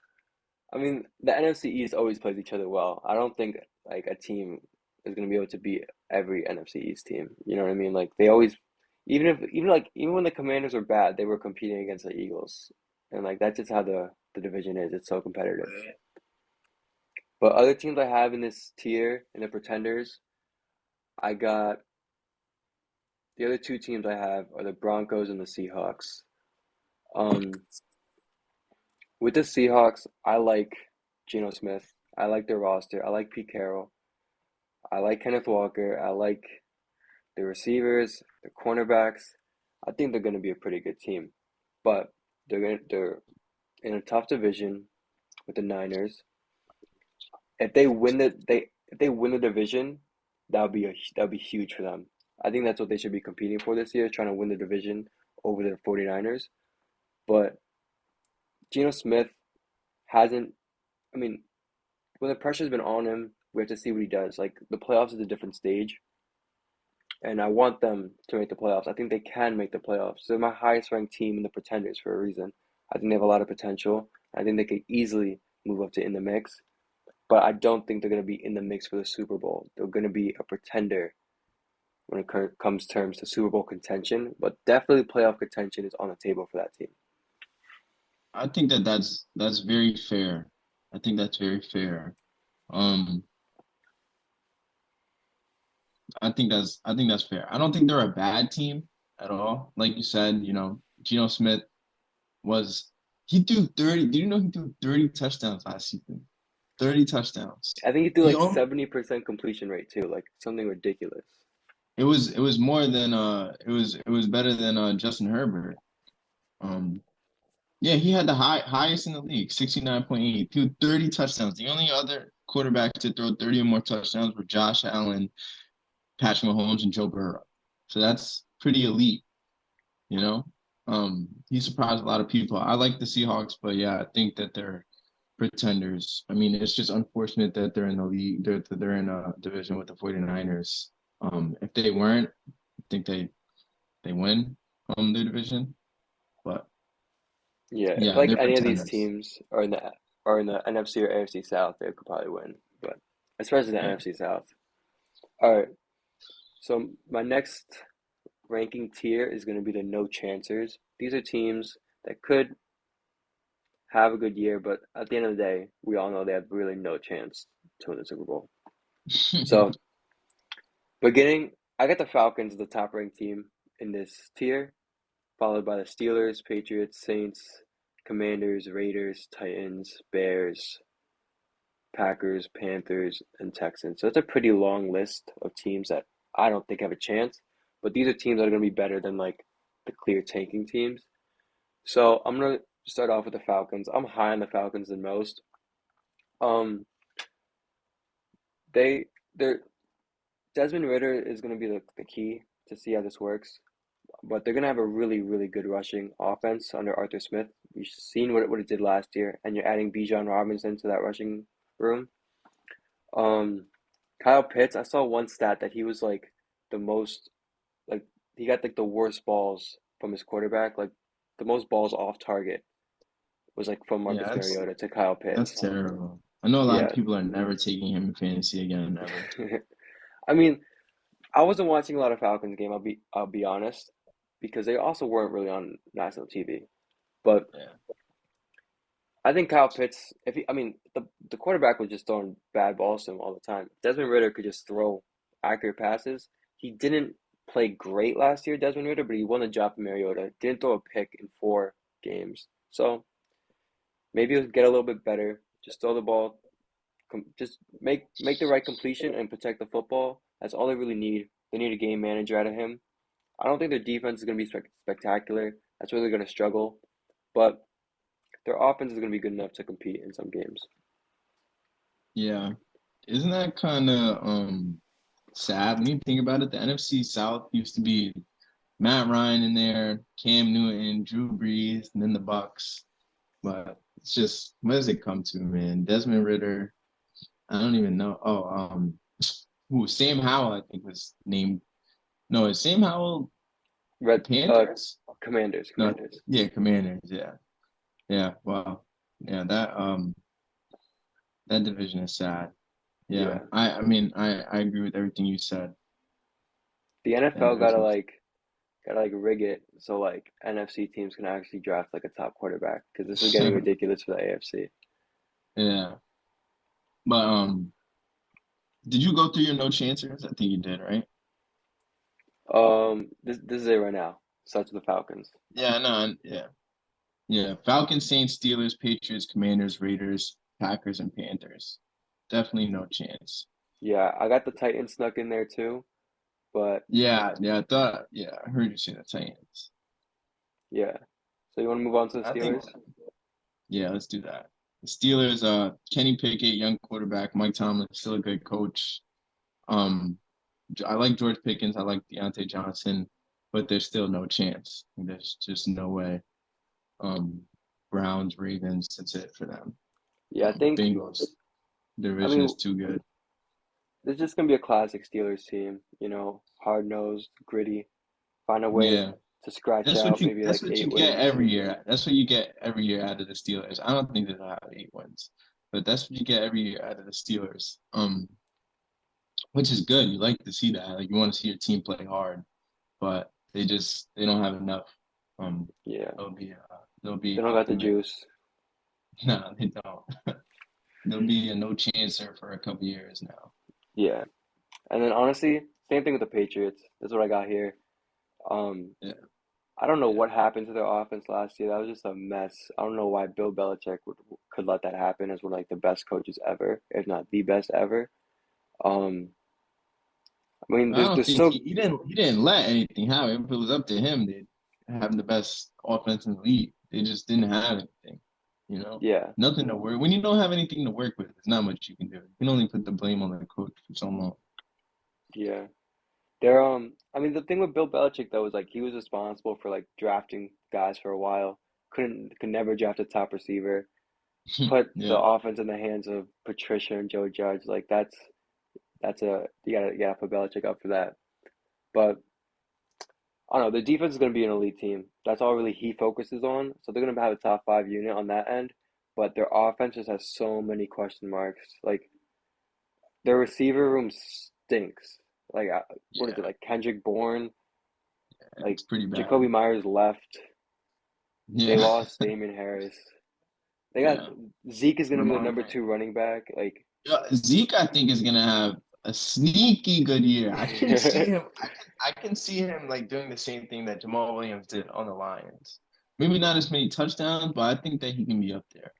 Speaker 1: I mean, the NFC East always plays each other well. I don't think like a team is going to be able to beat every NFC East team. You know what I mean? Like they always, even when the Commanders were bad, they were competing against the Eagles, and like that's just how the division is. It's so competitive. But other teams I have in this tier in the Pretenders, I got the other two teams I have are the Broncos and the Seahawks. Um, with the Seahawks, I like Geno Smith. I like their roster. I like Pete Carroll. I like Kenneth Walker. I like the receivers, the cornerbacks. I think they're going to be a pretty good team, but they're in a tough division with the Niners. If they win the division, that would be huge for them. I think that's what they should be competing for this year, trying to win the division over the 49ers. But Geno Smith hasn't. I mean, when the pressure's been on him, we have to see what he does. Like the playoffs is a different stage, and I want them to make the playoffs. I think they can make the playoffs. They're my highest ranked team in the Pretenders for a reason. I think they have a lot of potential. I think they could easily move up to in the mix, but I don't think they're going to be in the mix for the Super Bowl. They're going to be a pretender when it comes terms to Super Bowl contention, but definitely playoff contention is on the table for that team.
Speaker 2: I think that's very fair. I think that's very fair. Um, I think that's fair. I don't think they're a bad team at all. Like you said, Geno Smith was he threw 30. Do you know he threw 30 touchdowns last season? 30 touchdowns.
Speaker 1: I think he threw
Speaker 2: He
Speaker 1: like
Speaker 2: only
Speaker 1: 70% completion rate too, like something ridiculous.
Speaker 2: it was more than it was better than Justin Herbert. Um yeah, he had the highest in the league, 69.8. He threw 30 touchdowns. The only other quarterbacks to throw 30 or more touchdowns were Josh Allen, Patrick Mahomes, and Joe Burrow. So that's pretty elite, you know. He surprised a lot of people. I like the Seahawks, but yeah, I think that they're pretenders. I mean, it's just unfortunate that they're in the league, they're in a division with the 49ers. If they weren't, I think they win their division. But
Speaker 1: Yeah, if
Speaker 2: yeah,
Speaker 1: like
Speaker 2: they're
Speaker 1: any of these
Speaker 2: pretenders.
Speaker 1: teams are in the NFC or AFC South, they could probably win. But especially the
Speaker 2: Yeah.
Speaker 1: NFC South. All right, so my next ranking tier is going to be the no chancers. These are teams that could have a good year, but at the end of the day, we all know they have really no chance to win the Super Bowl. So, beginning, I got the Falcons, the top ranked team in this tier, followed by the Steelers, Patriots, Saints, Commanders, Raiders, Titans, Bears, Packers, Panthers, and Texans. So it's a pretty long list of teams that I don't think have a chance, but these are teams that are going to be better than like the clear tanking teams. So I'm gonna start off with the Falcons. I'm high on the Falcons than most. Um, they're Desmond Ritter is gonna be the key to see how this works. but they're gonna have a really, really good rushing offense under Arthur Smith. We've seen what it did last year, and you're adding Bijan Robinson to that rushing room. Um, Kyle Pitts, I saw one stat that he was like the most like he got like the worst balls from his quarterback, like the most balls off target was like from
Speaker 2: Yeah,
Speaker 1: Marcus Mariota to Kyle
Speaker 2: that's
Speaker 1: Pitts.
Speaker 2: terrible. I know a lot of
Speaker 1: Yeah.
Speaker 2: people are never taking him in fantasy again, ever.
Speaker 1: I mean, I wasn't watching a lot of Falcons game, I'll be honest, because they also weren't really on national TV. But
Speaker 2: Yeah.
Speaker 1: I think Kyle Pitts, if he, I mean, the quarterback was just throwing bad balls to him all the time. Desmond Ritter could just throw accurate passes. He didn't play great last year, Desmond Ritter, but he won the job for Mariota. Didn't throw a pick in 4 games. So maybe he'll get a little bit better. Just throw the ball, just make the right completion and protect the football. That's all they really need. They need a game manager out of him. I don't think their defense is going to be spectacular. That's where they're going to struggle. But their offense is going to be good enough to compete in some games.
Speaker 2: Yeah. Isn't that kind of sad when you think about it? The NFC South used to be Matt Ryan in there, Cam Newton, Drew Brees, and then the Bucks. But it's just what does it come to, man? Desmond Ritter. I don't even know. Oh, Sam Howell, I think was named. No, is Sam Howell the
Speaker 1: Red
Speaker 2: Panthers?
Speaker 1: Commanders,
Speaker 2: No,
Speaker 1: Commanders.
Speaker 2: yeah, Commanders. Yeah, yeah. Wow. Yeah, that division is sad. Yeah,
Speaker 1: Yeah.
Speaker 2: I mean, I agree with everything you said.
Speaker 1: The
Speaker 2: That
Speaker 1: NFL
Speaker 2: division is.
Speaker 1: gotta like rig it so like NFC teams can actually draft like a top quarterback because this is getting ridiculous for the AFC.
Speaker 2: Yeah, but did you go through your no chancers? I think you did, right?
Speaker 1: This is it right now. Starts with the Falcons.
Speaker 2: Yeah, no, yeah, yeah. Falcons, Saints, Steelers, Patriots, Commanders, Raiders, Packers, and Panthers. Definitely no chance.
Speaker 1: Yeah, I got the Titans snuck in there too, but
Speaker 2: Yeah, yeah. I thought. Yeah, I heard you say the Titans.
Speaker 1: yeah. So you want to move on to the
Speaker 2: I think.
Speaker 1: Steelers?
Speaker 2: Yeah, let's do that. The Steelers. Kenny Pickett, young quarterback. Mike Tomlin, still a good coach. Um, I like George Pickens. I like Deontay Johnson, but there's still no chance. There's just no way. Um, Browns, Ravens, that's it for them.
Speaker 1: Yeah, I think.
Speaker 2: Bengals
Speaker 1: I
Speaker 2: division
Speaker 1: mean,
Speaker 2: is too good.
Speaker 1: this is just gonna be a classic Steelers team. You know, hard nosed, gritty, find a way
Speaker 2: Yeah,
Speaker 1: to scratch out maybe
Speaker 2: that's
Speaker 1: like
Speaker 2: what you
Speaker 1: eight
Speaker 2: get
Speaker 1: wins.
Speaker 2: every year. That's what you get every year out of the Steelers. I don't think they'll have 8 wins, but that's what you get every year out of the Steelers. Which is good. You like to see that. Like you want to see your team play hard, but they don't have enough. Um,
Speaker 1: Yeah,
Speaker 2: they'll be
Speaker 1: they don't got the
Speaker 2: ultimate.
Speaker 1: juice.
Speaker 2: No, they don't. They'll be a no chancer for a couple years now.
Speaker 1: Yeah, and then honestly, same thing with the Patriots. That's what I got here. Um,
Speaker 2: Yeah,
Speaker 1: I don't know
Speaker 2: yeah.
Speaker 1: what happened to their offense last year. That was just a mess. I don't know why Bill Belichick could let that happen as one of like the best coaches ever, if not the best ever. Um, I mean,
Speaker 2: I don't
Speaker 1: there's
Speaker 2: think
Speaker 1: still
Speaker 2: he didn't let anything happen. If it was up to him, they'd have the best offense in the league. They just didn't have anything, you know.
Speaker 1: yeah,
Speaker 2: Nothing to work. When you don't have anything to work with, there's not much you can do. You can only put the blame on the coach for so long.
Speaker 1: yeah. They're I mean the thing with Bill Belichick though is like he was responsible for like drafting guys for a while. Could never draft a top receiver. Put the
Speaker 2: Yeah,
Speaker 1: offense in the hands of Patricia and Joe Judge. Like that's a you gotta put Belichick up for that. But I don't know, the defense is gonna be an elite team. That's all really he focuses on. So they're gonna have a top five unit on that end. But their offense just has so many question marks. Like their receiver room stinks. Like what is it?
Speaker 2: yeah,
Speaker 1: Like Kendrick Bourne, like
Speaker 2: it's pretty
Speaker 1: Jacoby
Speaker 2: bad.
Speaker 1: Myers left. They
Speaker 2: Yeah,
Speaker 1: lost Damien Harris. They got
Speaker 2: yeah.
Speaker 1: Zeke is going to be the
Speaker 2: Ramon.
Speaker 1: number two running back. Like,
Speaker 2: Yeah, Zeke, I think, is gonna have a sneaky good year. I can see him. I can see him like doing the same thing that Jamal Williams did on the Lions. Maybe not as many touchdowns, but I think that he can be up there.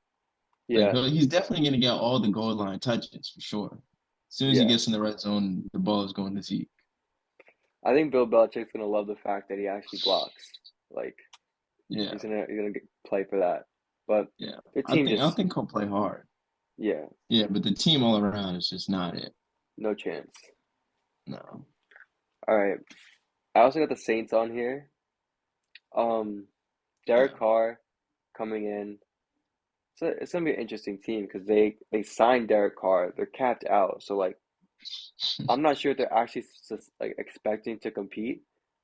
Speaker 2: Like
Speaker 1: yeah,
Speaker 2: he's definitely gonna get all the goal line touches for sure. As soon as he
Speaker 1: yeah.
Speaker 2: gets in the red zone, the ball is going to Zeke.
Speaker 1: I think Bill Belichick's going to love the fact that he actually blocks. Like,
Speaker 2: Yeah,
Speaker 1: he's gonna play for that. But
Speaker 2: yeah.
Speaker 1: their team
Speaker 2: I
Speaker 1: just,
Speaker 2: think he'll play hard.
Speaker 1: yeah,
Speaker 2: Yeah, but the team all around is just not it.
Speaker 1: no chance.
Speaker 2: No.
Speaker 1: All right. I also got the Saints on here. Um,
Speaker 2: Yeah.
Speaker 1: Derek Carr coming in. It's gonna be an interesting team because they signed Derek Carr. They're capped out, so like I'm not sure if they're actually like expecting to compete,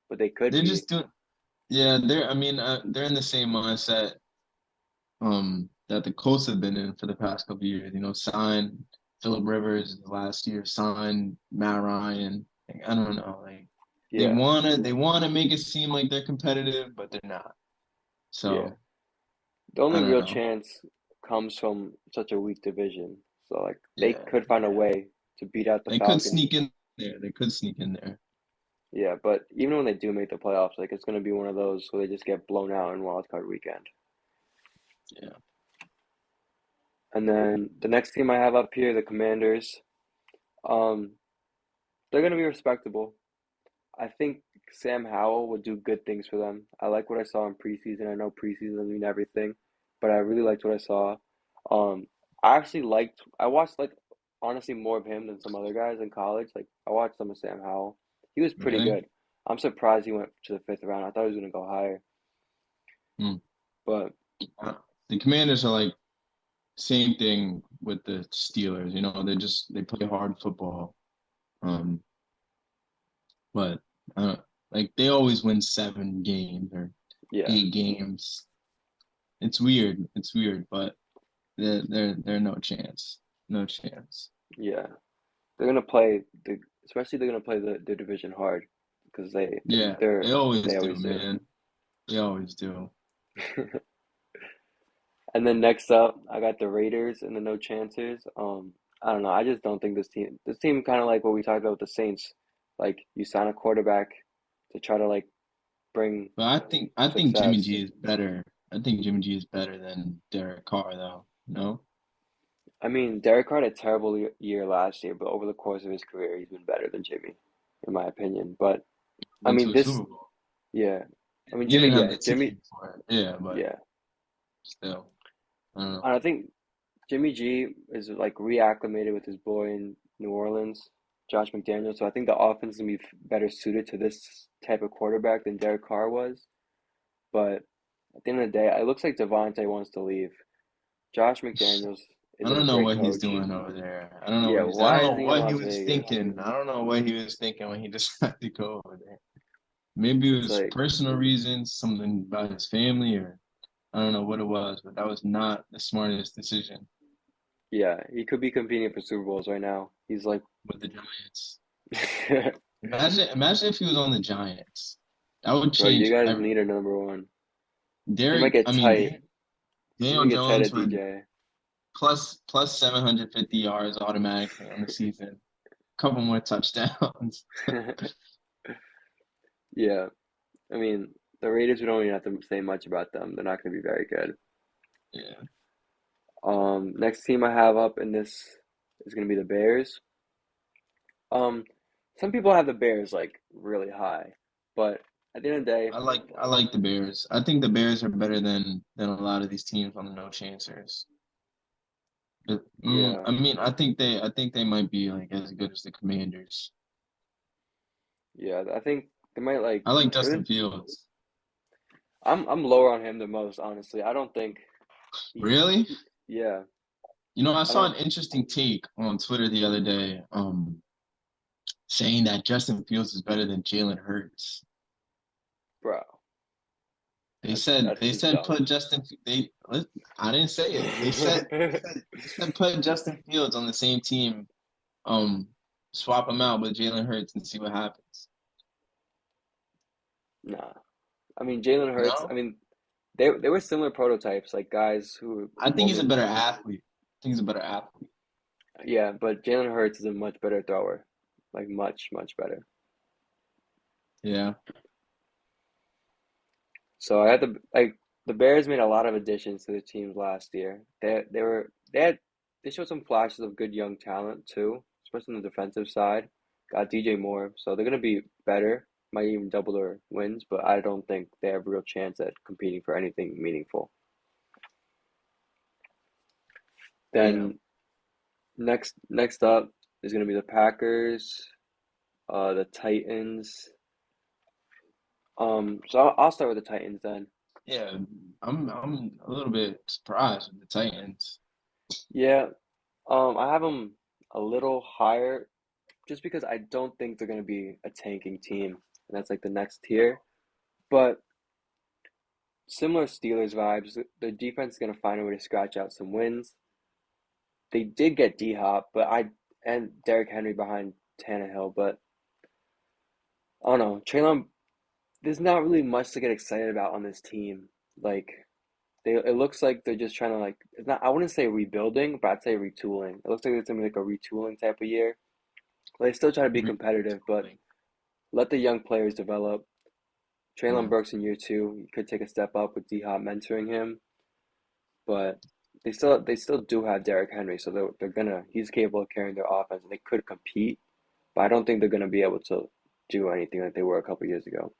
Speaker 1: but they could
Speaker 2: They're
Speaker 1: be.
Speaker 2: just doing. Yeah, they're in the same mindset that the Colts have been in for the past couple of years. Sign Philip Rivers last year, sign Matt Ryan. Like, I don't know, like they
Speaker 1: Yeah,
Speaker 2: wanna make it seem like they're competitive, but they're not.
Speaker 1: yeah.
Speaker 2: So
Speaker 1: The
Speaker 2: I
Speaker 1: only
Speaker 2: don't
Speaker 1: real
Speaker 2: know.
Speaker 1: chance comes from such a weak division. So like they
Speaker 2: Yeah,
Speaker 1: could find a way to beat out the
Speaker 2: they could
Speaker 1: Falcons.
Speaker 2: sneak in there. They could sneak in there.
Speaker 1: Yeah, but even when they do make the playoffs, like it's gonna be one of those where they just get blown out in wild card weekend.
Speaker 2: Yeah,
Speaker 1: And then the next team I have up here, the Commanders. Um, they're gonna be respectable. I think Sam Howell would do good things for them. I like what I saw in preseason. I know preseason doesn't mean everything, but I really liked what I saw. Um, I watched like honestly more of him than some other guys in college. Like I watched some of Sam Howell. He was pretty
Speaker 2: really.
Speaker 1: good. I'm surprised he went to the fifth round. I thought he was gonna go higher,
Speaker 2: Hmm.
Speaker 1: but
Speaker 2: Uh, The Commanders are like same thing with the Steelers. They play hard football. Um, but like they always win 7 games or
Speaker 1: yeah,
Speaker 2: 8 games. It's weird. It's weird, but they're no chance. No chance.
Speaker 1: yeah, they're gonna play especially they're gonna play the division hard because
Speaker 2: Yeah, they
Speaker 1: they
Speaker 2: always do,
Speaker 1: always do.
Speaker 2: man. They always do.
Speaker 1: And then next up, I got the Raiders and the No Chancers. I don't know. I just don't think this team kind of like what we talked about with the Saints. Like you sign a quarterback to try to like bring
Speaker 2: But I think Jimmy
Speaker 1: success.
Speaker 2: G is better. I think Jimmy G is better than Derek Carr, though. No,
Speaker 1: I mean, Derek Carr had a terrible year last year, but over the course of his career, he's been better than Jimmy, in my opinion. But I
Speaker 2: went
Speaker 1: mean,
Speaker 2: to a Super Bowl.
Speaker 1: yeah. I mean,
Speaker 2: He
Speaker 1: Jimmy,
Speaker 2: didn't have
Speaker 1: yeah,
Speaker 2: the
Speaker 1: Jimmy,
Speaker 2: team for it. Yeah, but
Speaker 1: yeah.
Speaker 2: still, I don't know.
Speaker 1: And I think Jimmy G is like reacclimated with his boy in New Orleans, Josh McDaniels. So I think the offense is gonna be better suited to this type of quarterback than Derek Carr was. But at the end of the day, it looks like Devontae wants to leave. Josh McDaniels
Speaker 2: I
Speaker 1: isn't a
Speaker 2: don't know
Speaker 1: great
Speaker 2: what he's
Speaker 1: coach.
Speaker 2: doing over there. I don't know
Speaker 1: Yeah,
Speaker 2: what I don't
Speaker 1: why
Speaker 2: know
Speaker 1: is he in
Speaker 2: what he
Speaker 1: Las
Speaker 2: was
Speaker 1: Vegas?
Speaker 2: thinking. I don't know what he was thinking when he decided to go over there. Maybe it
Speaker 1: It's
Speaker 2: was
Speaker 1: like,
Speaker 2: personal reasons, something about his family, or I don't know what it was, but that was not the smartest decision
Speaker 1: yeah, he could be competing for Super Bowls right now. He's like,
Speaker 2: with the Giants. Imagine if he was on the Giants. That would
Speaker 1: bro, you
Speaker 2: change
Speaker 1: guys need a
Speaker 2: everything.
Speaker 1: number one. He might
Speaker 2: Derek,
Speaker 1: get
Speaker 2: I mean,
Speaker 1: tight. He
Speaker 2: Daniel
Speaker 1: might get tight
Speaker 2: Jones
Speaker 1: at
Speaker 2: for
Speaker 1: DJ.
Speaker 2: plus 750 yards automatically on the season. Couple more touchdowns.
Speaker 1: Yeah, I mean, the Raiders, we don't even have to say much about them. They're not going to be very good.
Speaker 2: Yeah,
Speaker 1: Next team I have up in this is going to be the Bears. Um, some people have the Bears like really high, but at the end of the day,
Speaker 2: I like the Bears. I think the Bears are better than a lot of these teams on the no chancers. But,
Speaker 1: yeah,
Speaker 2: I mean, I think they might be like as good as the Commanders.
Speaker 1: yeah, I think they might like.
Speaker 2: I like
Speaker 1: They're,
Speaker 2: Justin Fields.
Speaker 1: I'm lower on him than most, honestly. I don't think he's.
Speaker 2: Really?
Speaker 1: Yeah,
Speaker 2: I
Speaker 1: I
Speaker 2: saw
Speaker 1: don't,
Speaker 2: an interesting take on Twitter the other day, saying that Justin Fields is better than Jalen Hurts.
Speaker 1: bro.
Speaker 2: They
Speaker 1: That's
Speaker 2: said
Speaker 1: that's
Speaker 2: they
Speaker 1: just
Speaker 2: said
Speaker 1: dumb.
Speaker 2: put Justin. I didn't say it. They said put Justin Fields on the same team. Um, swap him out with Jalen Hurts and see what happens.
Speaker 1: Nah, I mean Jalen Hurts. I
Speaker 2: No,
Speaker 1: mean they were similar prototypes, like guys who
Speaker 2: I think he's a
Speaker 1: wasn't.
Speaker 2: better athlete. I think he's a better athlete.
Speaker 1: Yeah, but Jalen Hurts is a much better thrower, like much better.
Speaker 2: Yeah,
Speaker 1: So I had to like the Bears made a lot of additions to the teams last year. They showed some flashes of good young talent too, especially on the defensive side. Got DJ Moore, so they're gonna be better. Might even double their wins, but I don't think they have a real chance at competing for anything meaningful.
Speaker 2: yeah.
Speaker 1: Then next up is gonna be the Packers, the Titans. So I'll start with the Titans then.
Speaker 2: Yeah, I'm a little bit surprised with the Titans.
Speaker 1: Yeah, I have them a little higher just because I don't think they're going to be a tanking team, and that's like the next tier. But similar Steelers vibes, their defense is going to find a way to scratch out some wins. They did get D Hop, and Derrick Henry behind Tannehill, but I don't know. Traylon, there's not really much to get excited about on this team. Like it looks like they're just trying to like it's not. I wouldn't say rebuilding, but I'd say retooling. It looks like it's gonna be like a retooling type of year. They still try to be competitive, but
Speaker 2: Retooling.
Speaker 1: let the young players develop. Traylon
Speaker 2: Yeah,
Speaker 1: Burks in year two, he could take a step up with D Hop mentoring him, but they still do have Derrick Henry, so they're gonna he's capable of carrying their offense and they could compete, but I don't think they're gonna be able to do anything like they were a couple years ago.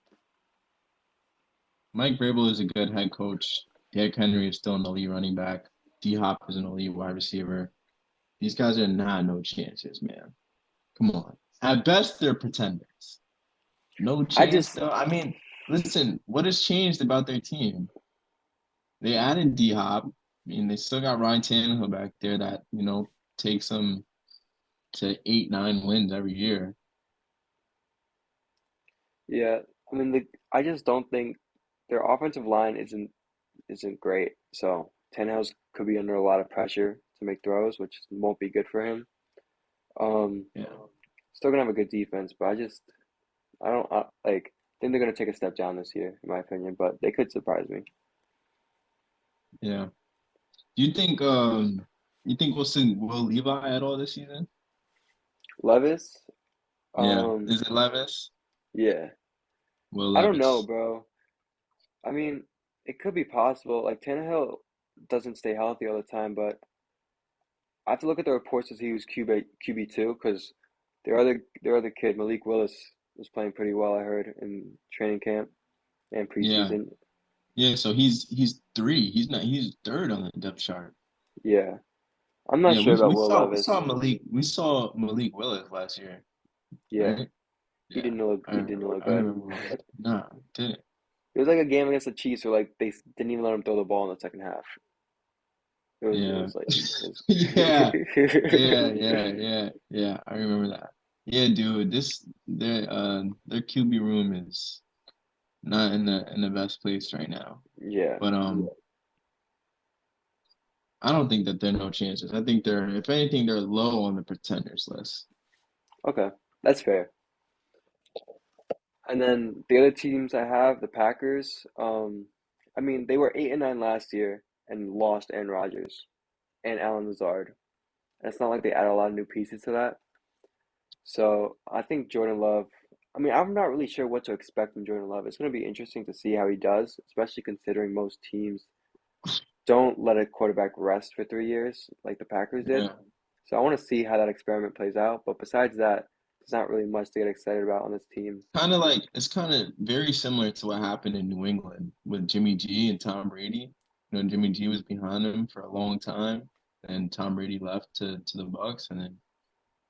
Speaker 2: Mike Vrabel is a good head coach. Derrick Henry is still an elite running back. D Hop is an elite wide receiver. These guys are not no chances, man. Come on. At best, they're pretenders. No
Speaker 1: I
Speaker 2: chance,
Speaker 1: just
Speaker 2: though. I mean, listen, what has changed about their team? They added D Hop. I mean, they still got Ryan Tannehill back there that, takes them to 8, 9 wins every year.
Speaker 1: yeah, I mean I just don't think their offensive line isn't great. So Tannehill's could be under a lot of pressure to make throws, which won't be good for him. Um,
Speaker 2: Yeah.
Speaker 1: Still gonna have a good defense, but I don't like think they're gonna take a step down this year, in my opinion. But they could surprise me.
Speaker 2: Yeah. Do you think we'll see Will Levi at all this season?
Speaker 1: Levis,
Speaker 2: Yeah.
Speaker 1: um,
Speaker 2: Is it Levis?
Speaker 1: yeah,
Speaker 2: Will
Speaker 1: I don't know,
Speaker 2: Levis.
Speaker 1: bro. I mean, it could be possible. Like Tannehill doesn't stay healthy all the time, but I have to look at the reports to see who's QB2 because their other kid Malik Willis was playing pretty well. I heard in training camp and
Speaker 2: Yeah.
Speaker 1: preseason.
Speaker 2: Yeah, so he's three. He's third on the depth chart.
Speaker 1: Yeah, I'm not
Speaker 2: Yeah,
Speaker 1: sure
Speaker 2: we
Speaker 1: about
Speaker 2: we
Speaker 1: Will
Speaker 2: saw we
Speaker 1: Levis.
Speaker 2: saw Malik Willis last year,
Speaker 1: Yeah,
Speaker 2: right?
Speaker 1: he
Speaker 2: Yeah.
Speaker 1: didn't look
Speaker 2: I
Speaker 1: he didn't
Speaker 2: remember
Speaker 1: look
Speaker 2: I
Speaker 1: good.
Speaker 2: remember nah, didn't.
Speaker 1: It was like a game against the Chiefs where like they didn't even let him throw the ball in the second half. It
Speaker 2: Yeah.
Speaker 1: was like
Speaker 2: Yeah. Yeah,
Speaker 1: it
Speaker 2: yeah,
Speaker 1: was,
Speaker 2: yeah, yeah. I remember that. Yeah, dude, their QB room is not in the best place right now.
Speaker 1: yeah.
Speaker 2: But I don't think that they're no chances. I think they're, if anything, they're low on the pretenders list.
Speaker 1: Okay, that's fair. And then the other teams I have, the Packers. I mean they were 8-9 last year and lost Aaron Rodgers and Alan Lazard. And it's not like they add a lot of new pieces to that. So I think Jordan Love. I mean, I'm not really sure what to expect from Jordan Love. It's going to be interesting to see how he does, especially considering most teams don't let a quarterback rest for 3 years like the Packers did.
Speaker 2: Yeah.
Speaker 1: So I want to see how that experiment plays out. But besides that, there's not really much to get excited about on this team.
Speaker 2: It's kind of very similar to what happened in New England with Jimmy G and Tom Brady. Jimmy G was behind him for a long time, and Tom Brady left to the Bucks, and then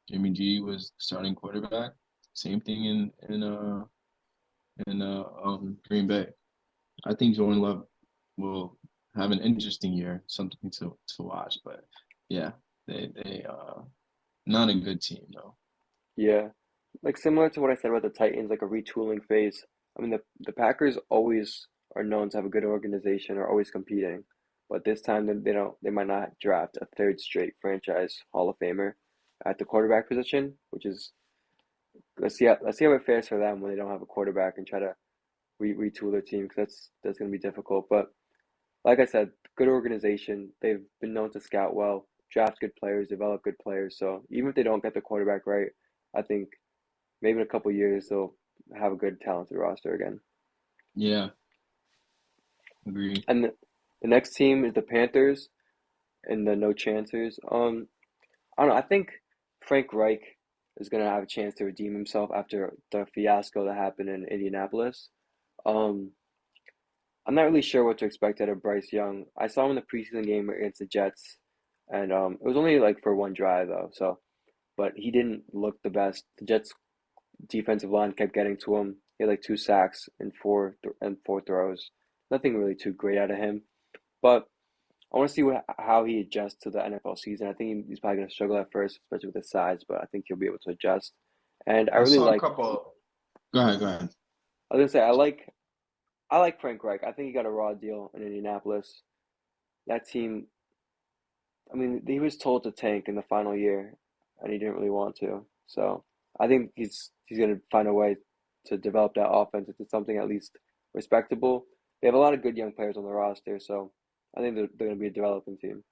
Speaker 2: Jimmy G was starting quarterback. Same thing in Green Bay. I think Jordan Love will have an interesting year, something to watch. But yeah, they not a good team though.
Speaker 1: Yeah. Like similar to what I said about the Titans, like a retooling phase. I mean, the Packers always are known to have a good organization, are always competing, but this time they don't. They might not draft a third straight franchise Hall of Famer at the quarterback position, which is let's see how it fares for them when they don't have a quarterback and try to retool their team because that's going to be difficult. But like I said, good organization. They've been known to scout well, draft good players, develop good players. So even if they don't get the quarterback right, I think maybe in a couple years they'll have a good talented roster again.
Speaker 2: Yeah, agree.
Speaker 1: And the next team is the Panthers and the no chancers. I don't know. I think Frank Reich is gonna have a chance to redeem himself after the fiasco that happened in Indianapolis. Um, I'm not really sure what to expect out of Bryce Young. I saw him in the preseason game against the Jets, and it was only like for one drive though. So, but he didn't look the best. The Jets defensive line kept getting to him. He had like 2 sacks and four throws. Nothing really too great out of him, but I want to see how he adjusts to the NFL season. I think he's probably going to struggle at first, especially with his size, but I think he'll be able to adjust. And I
Speaker 2: I
Speaker 1: really
Speaker 2: saw a
Speaker 1: like.
Speaker 2: couple. Go ahead, go ahead.
Speaker 1: I was gonna say I like Frank Reich. I think he got a raw deal in Indianapolis. That team. I mean, he was told to tank in the final year, and he didn't really want to. So I think he's gonna find a way to develop that offense into something at least respectable. They have a lot of good young players on the roster, so I think they're going to be a developing team.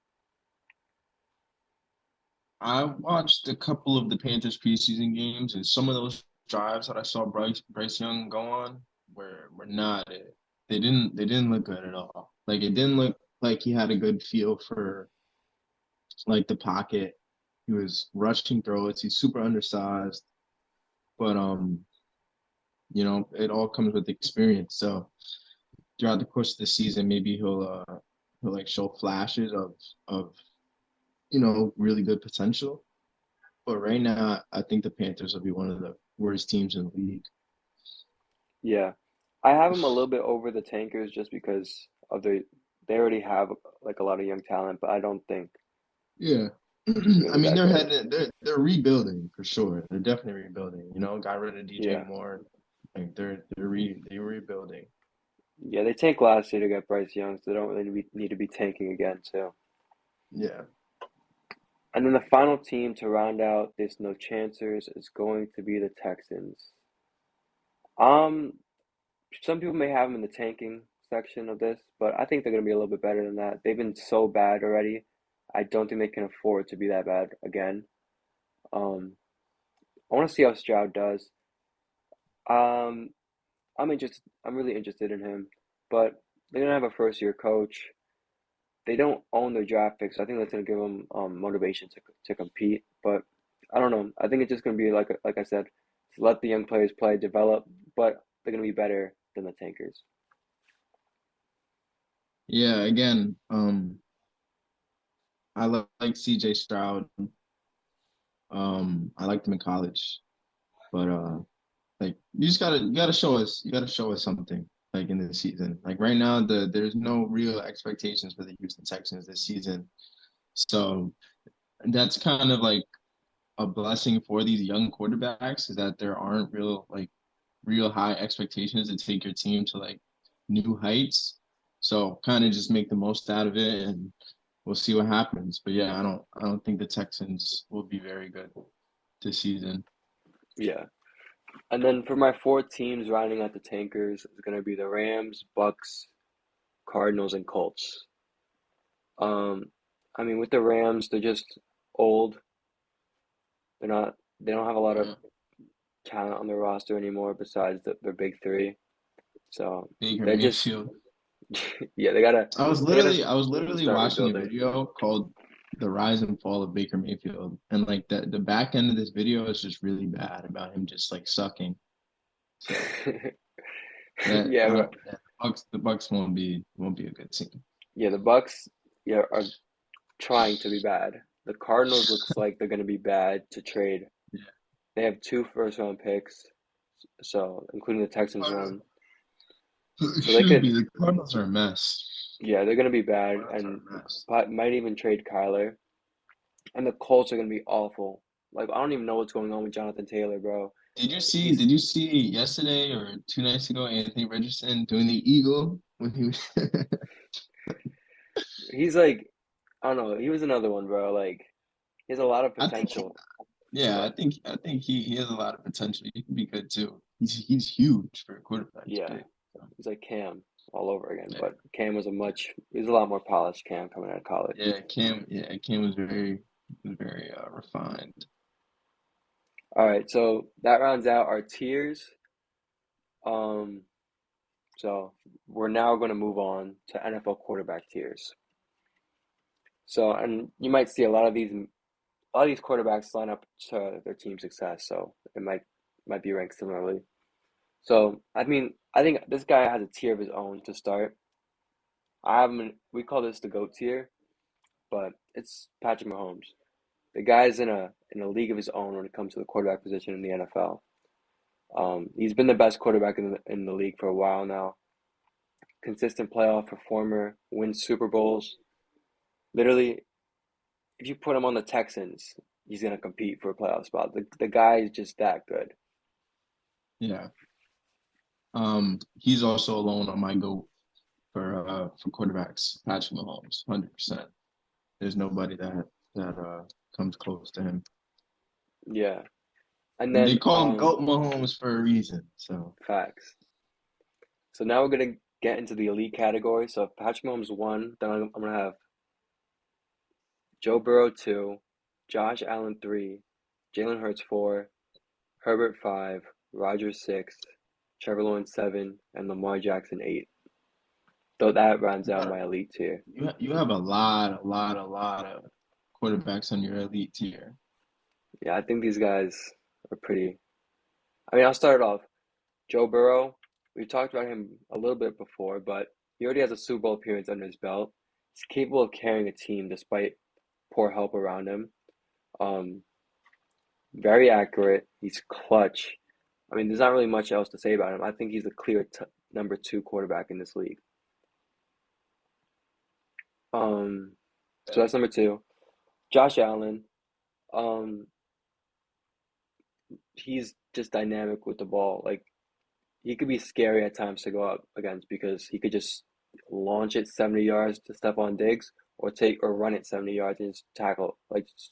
Speaker 2: I watched a couple of the Panthers preseason games, and some of those drives that I saw Bryce Young go on were not it. They didn't look good at all. Like it didn't look like he had a good feel for like the pocket. He was rushing throws. He's super undersized, but it all comes with experience. So throughout the course of the season, maybe he'll like show flashes of really good potential. But right now, I think the Panthers will be one of the worst teams in the league.
Speaker 1: Yeah, I have him a little bit over the Tankers just because of they already have like a lot of young talent, but I don't think
Speaker 2: Yeah.
Speaker 1: they're going
Speaker 2: I
Speaker 1: to be
Speaker 2: mean,
Speaker 1: that great.
Speaker 2: they're rebuilding for sure. They're definitely rebuilding. Got rid of DJ
Speaker 1: Yeah,
Speaker 2: Moore. Like they're rebuilding.
Speaker 1: yeah, they tanked last year to get Bryce Young, so they don't really need to be tanking again too.
Speaker 2: Yeah.
Speaker 1: And then the final team to round out this no chancers is going to be the Texans. Um, some people may have them in the tanking section of this, but I think they're going to be a little bit better than that. They've been so bad already. I don't think they can afford to be that bad again. Um, I want to see how Stroud does. Um, I'm interested. I'm really interested in him, but they're gonna have a first year coach. They don't own their draft picks, so I think that's gonna give them motivation to compete. But I don't know. I think it's just gonna be like I said, to let the young players play, develop, but they're gonna be better than the tankers.
Speaker 2: Yeah. Again, I like CJ Stroud. I liked him in college, but like you gotta show us something like in this season. Like right now, there's no real expectations for the Houston Texans this season. So that's kind of like a blessing for these young quarterbacks is that there aren't real high expectations to take your team to like new heights. So kind of just make the most out of it and we'll see what happens. But yeah, I don't think the Texans will be very good this season.
Speaker 1: Yeah. And then for my four teams rounding out the tankers is gonna be the Rams, Bucks, Cardinals, and Colts. Um, I mean, with the Rams, they're just old. They're not. They don't have a lot of
Speaker 2: Yeah.
Speaker 1: talent on their roster anymore besides their big three. So
Speaker 2: Baker
Speaker 1: they're just
Speaker 2: Mayfield.
Speaker 1: yeah, they gotta
Speaker 2: I was
Speaker 1: they gotta
Speaker 2: literally I was literally
Speaker 1: start
Speaker 2: watching a
Speaker 1: rebuilding.
Speaker 2: video called The Rise and Fall of Baker Mayfield. And like the back end of this video is just really bad about him just like sucking. So that
Speaker 1: Yeah,
Speaker 2: I
Speaker 1: but
Speaker 2: don't yeah, the Bucks won't be a good team.
Speaker 1: yeah, the Bucks yeah are trying to be bad. The Cardinals looks like they're gonna be bad to trade.
Speaker 2: Yeah.
Speaker 1: They have two first round picks, so including the Texans
Speaker 2: Cardinals,
Speaker 1: one. So they
Speaker 2: excuse
Speaker 1: could
Speaker 2: me, the Cardinals are a mess.
Speaker 1: yeah, they're gonna be bad
Speaker 2: Cardinals are
Speaker 1: and
Speaker 2: a mess.
Speaker 1: might even trade Kyler. And the Colts are gonna be awful. Like I don't even know what's going on with Jonathan Taylor, bro.
Speaker 2: Did you see
Speaker 1: He's
Speaker 2: did you see yesterday or 2 nights ago Anthony Richardson doing the eagle when he was
Speaker 1: he's like I don't know. He was another one, bro. Like he has a lot of
Speaker 2: I think
Speaker 1: potential,
Speaker 2: yeah, I
Speaker 1: but
Speaker 2: think I think he has a lot of potential. He can be good too. He's huge for a quarterback. He's
Speaker 1: yeah,
Speaker 2: big. So,
Speaker 1: he's like Cam all over again.
Speaker 2: yeah.
Speaker 1: But Cam was he was a lot more polished Cam coming out of college.
Speaker 2: Cam was very refined.
Speaker 1: All right, so that rounds out our tiers. Um, so we're now going to move on to NFL quarterback tiers. So, and you might see a lot of these quarterbacks line up to their team success. So it might be ranked similarly. So I mean, I think this guy has a tier of his own to start. We call this the GOAT tier, but it's Patrick Mahomes. The guy's in a league of his own when it comes to the quarterback position in the NFL. He's been the best quarterback in the league for a while now. Consistent playoff performer, wins Super Bowls. Literally, if you put him on the Texans, he's gonna compete for a playoff spot. The guy is just that good.
Speaker 2: Yeah. He's also alone on my goat for quarterbacks, Patrick Mahomes, 100%. There's nobody that comes close to him.
Speaker 1: Yeah. And
Speaker 2: And they
Speaker 1: then
Speaker 2: call him Goat Mahomes for a reason. So
Speaker 1: facts. So now we're gonna get into the elite category. So if Patrick Mahomes one, then I'm gonna have Joe Burrow two, Josh Allen three, Jalen Hurts four, Herbert five, Rodgers six, Trevor Lawrence seven, and Lamar Jackson eight. So that rounds
Speaker 2: you
Speaker 1: out
Speaker 2: got
Speaker 1: my elite tier.
Speaker 2: you have a lot of quarterbacks on your elite tier.
Speaker 1: Yeah, I think these guys are pretty. I mean, I'll start it off. Joe Burrow, we've talked about him a little bit before, but he already has a Super Bowl appearance under his belt. He's capable of carrying a team despite poor help around him. Um, Very accurate. He's clutch. I mean, there's not really much else to say about him. I think he's a clear number two quarterback in this league. So that's number two. Josh Allen. Um, he's just dynamic with the ball. Like he could be scary at times to go up against because he could just launch it 70 yards to Stephon Diggs or run it 70 yards and just tackle like just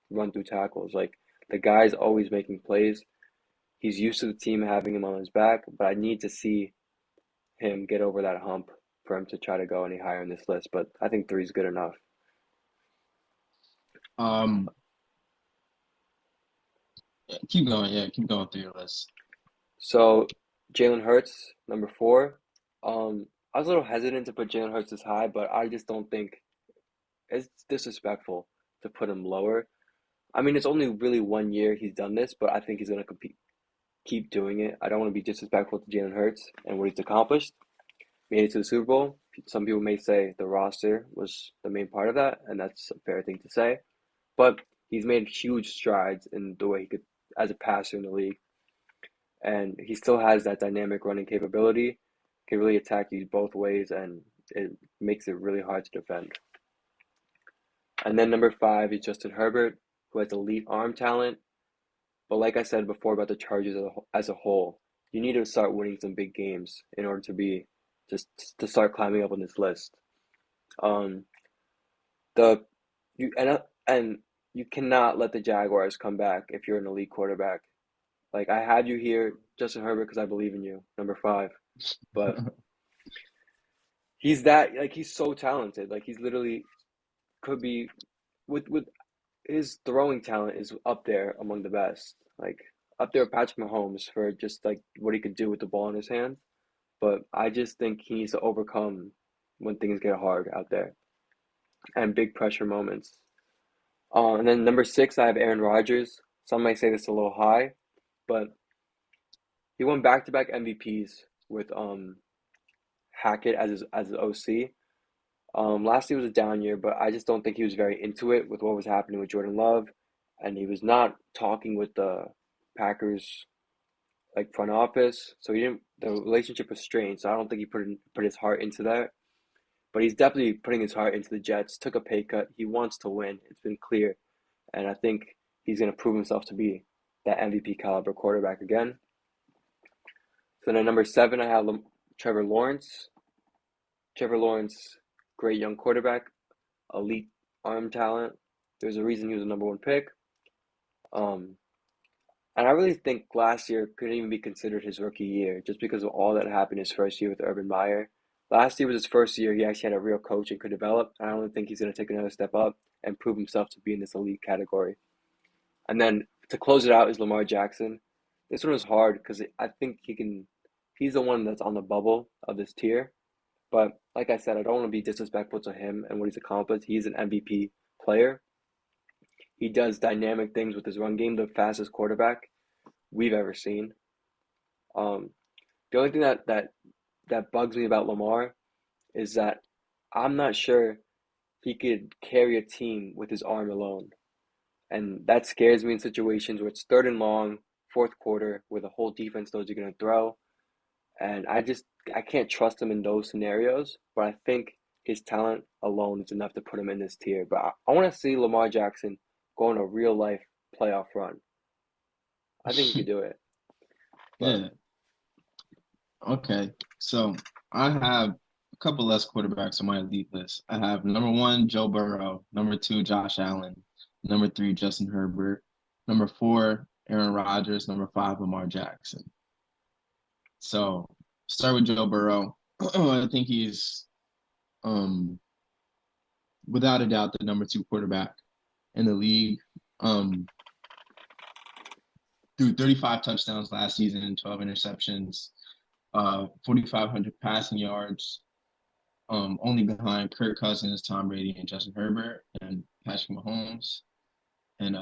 Speaker 1: run through tackles. Like the guy's always making plays. He's used to the team having him on his back, but I need to see him get over that hump for him to try to go any higher in this list. But I think three is good enough.
Speaker 2: Um, keep going. Yeah, keep going through your list.
Speaker 1: So Jalen Hurts, number four. I was a little hesitant to put Jalen Hurts this high, but I just don't think it's disrespectful to put him lower. I mean, it's only really 1 year he's done this, but I think he's going to keep doing it. I don't want to be disrespectful to Jalen Hurts and what he's accomplished. Made it to the Super Bowl. Some people may say the roster was the main part of that, and that's a fair thing to say. But he's made huge strides in the way he could, as a passer in the league, and he still has that dynamic running capability. Can really attack you both ways, and it makes it really hard to defend. And then number five is Justin Herbert, who has elite arm talent. But like I said before about the Chargers as a whole, you need to start winning some big games in order to be just to start climbing up on this list. Um, the you and you cannot let the Jaguars come back if you're an elite quarterback. Like I had you here, Justin Herbert, because I believe in you, number five. But he's so talented. Like he's literally could be with his throwing talent is up there among the best. Like up there with Patrick Mahomes for just like what he could do with the ball in his hands. But I just think he needs to overcome when things get hard out there and big pressure moments. And then number six, I have Aaron Rodgers. Some might say this is a little high, but he won back-to-back MVPs with Hackett as his OC. Last year was a down year, but I just don't think he was very into it with what was happening with Jordan Love, and he was not talking with the Packers like front office, so he didn't. The relationship was strained, so I don't think he put his heart into that. But he's definitely putting his heart into the Jets. Took a pay cut. He wants to win. It's been clear, and I think he's going to prove himself to be that MVP caliber quarterback again. So then at number seven, I have Trevor Lawrence. Trevor Lawrence, great young quarterback, elite arm talent. There's a reason he was the number one pick. Um, and I really think last year couldn't even be considered his rookie year just because of all that happened his first year with Urban Meyer. Last year was his first year he actually had a real coach and could develop. I don't think he's going to take another step up and prove himself to be in this elite category. And then to close it out is Lamar Jackson. This one was hard because I think he's the one that's on the bubble of this tier. But like I said, I don't want to be disrespectful to him and what he's accomplished. He's an MVP player. He does dynamic things with his run game, the fastest quarterback we've ever seen. Um, the only thing that bugs me about Lamar is that I'm not sure he could carry a team with his arm alone, and that scares me in situations where it's third and long. fourth quarter where the whole defense knows you're gonna throw, and I can't trust him in those scenarios. But I think his talent alone is enough to put him in this tier. But I want to see Lamar Jackson go on a real life playoff run. I think he could do it. But
Speaker 2: Yeah. Okay. So I have a couple less quarterbacks on my elite list. I have number one, Joe Burrow. Number two, Josh Allen. Number three, Justin Herbert. Number four, Aaron Rodgers. Number five, Lamar Jackson. So start with Joe Burrow. I think he's um without a doubt the number two quarterback in the league. Um, threw 35 touchdowns last season, 12 interceptions, 4,500 passing yards, only behind Kirk Cousins, Tom Brady, and Justin Herbert, and Patrick Mahomes, and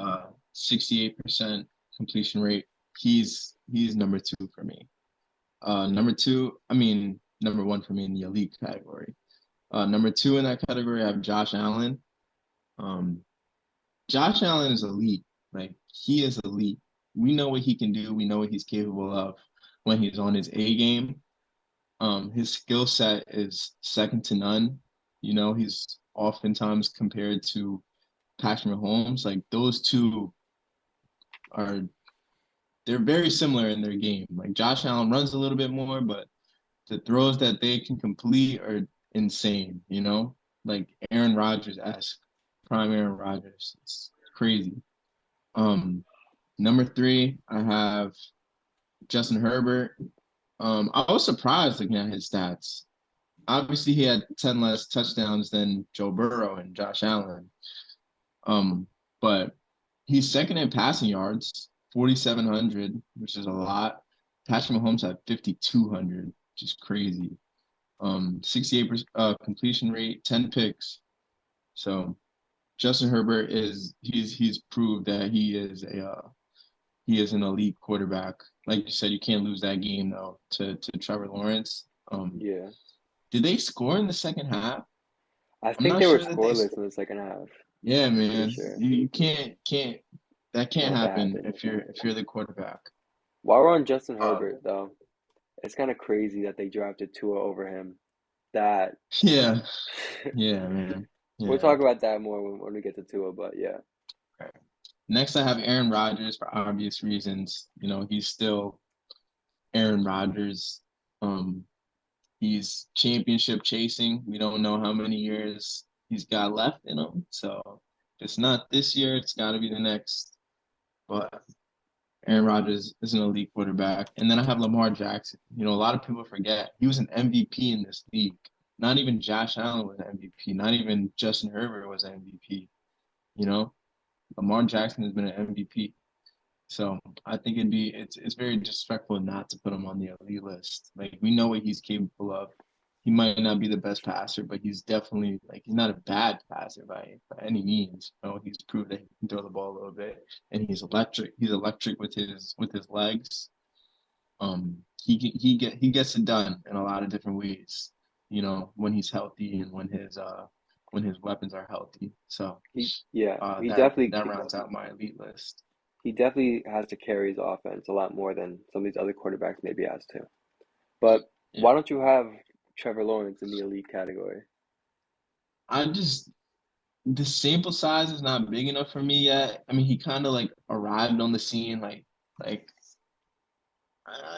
Speaker 2: 68% completion rate. He's number two for me. Number one for me in the elite category. Number two in that category, I have Josh Allen. Um, Josh Allen is elite. Like he is elite. We know what he can do. We know what he's capable of when he's on his A game. His skill set is second to none. You know, he's oftentimes compared to Patrick Mahomes. Like those two are they're very similar in their game. Like Josh Allen runs a little bit more, but the throws that they can complete are insane, you know? Like Aaron Rodgers-esque, prime Aaron Rodgers. It's crazy. Um, Number three, I have Justin Herbert. I was surprised looking at his stats. Obviously, he had 10 less touchdowns than Joe Burrow and Josh Allen. Um, but he's second in passing yards, 4,700, which is a lot. Patrick Mahomes had 5,200, which is crazy. 68% completion rate, 10 picks. So Justin Herbert he's proved that he is an elite quarterback. Like you said, you can't lose that game though to Trevor Lawrence.
Speaker 1: yeah,
Speaker 2: Did they score in the second half?
Speaker 1: I
Speaker 2: I'm
Speaker 1: think
Speaker 2: not
Speaker 1: they were
Speaker 2: sure that they
Speaker 1: scoreless
Speaker 2: scored.
Speaker 1: in the second half.
Speaker 2: Yeah,
Speaker 1: I'm pretty
Speaker 2: man.
Speaker 1: sure.
Speaker 2: You can't that can't
Speaker 1: No, that
Speaker 2: happen
Speaker 1: happened.
Speaker 2: if you're the quarterback.
Speaker 1: While we're on Justin
Speaker 2: Uh,
Speaker 1: Herbert, though, it's kind of crazy that they drafted Tua over him. That
Speaker 2: yeah, yeah, man.
Speaker 1: we'll
Speaker 2: Yeah.
Speaker 1: talk about that more when we get to Tua, but yeah,
Speaker 2: Okay. Next, I have Aaron Rodgers for obvious reasons. You know, he's still Aaron Rodgers. Um, he's championship chasing. We don't know how many years he's got left in him. So if it's not this year, it's got to be the next. But Aaron Rodgers is an elite quarterback. And then I have Lamar Jackson. You know, a lot of people forget he was an MVP in this league. Not even Josh Allen was an MVP. Not even Justin Herbert was an MVP. You know, Lamar Jackson has been an MVP. So I think it's very disrespectful not to put him on the elite list. Like we know what he's capable of. He might not be the best passer, but he's definitely like he's not a bad passer by any means. You know, he's proved that he can throw the ball a little bit, and he's electric. He's electric with his legs. He gets it done in a lot of different ways. You know, when he's healthy and when his weapons are healthy. So
Speaker 1: yeah,
Speaker 2: that rounds out my elite list.
Speaker 1: he definitely has to carry his offense a lot more than some of these other quarterbacks maybe has to. But
Speaker 2: Yeah.
Speaker 1: why don't you have Trevor Lawrence in the elite category?
Speaker 2: I just the sample size is not big enough for me yet. I mean, he kind of like arrived on the scene like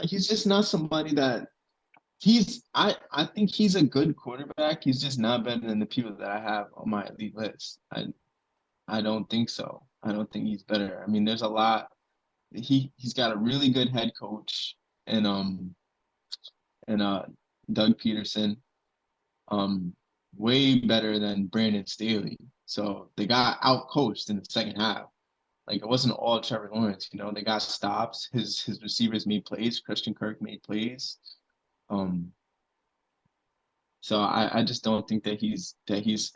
Speaker 2: he's just not somebody that I think he's a good quarterback. He's just not better than the people that I have on my elite list. I don't think so. I don't think he's better. I mean, there's a lot. He's got a really good head coach and Doug Peterson. Um, Way better than Brandon Staley. So they got out coached in the second half. Like it wasn't all Trevor Lawrence, you know. They got stops. His receivers made plays. Christian Kirk made plays. Um, so I just don't think that he's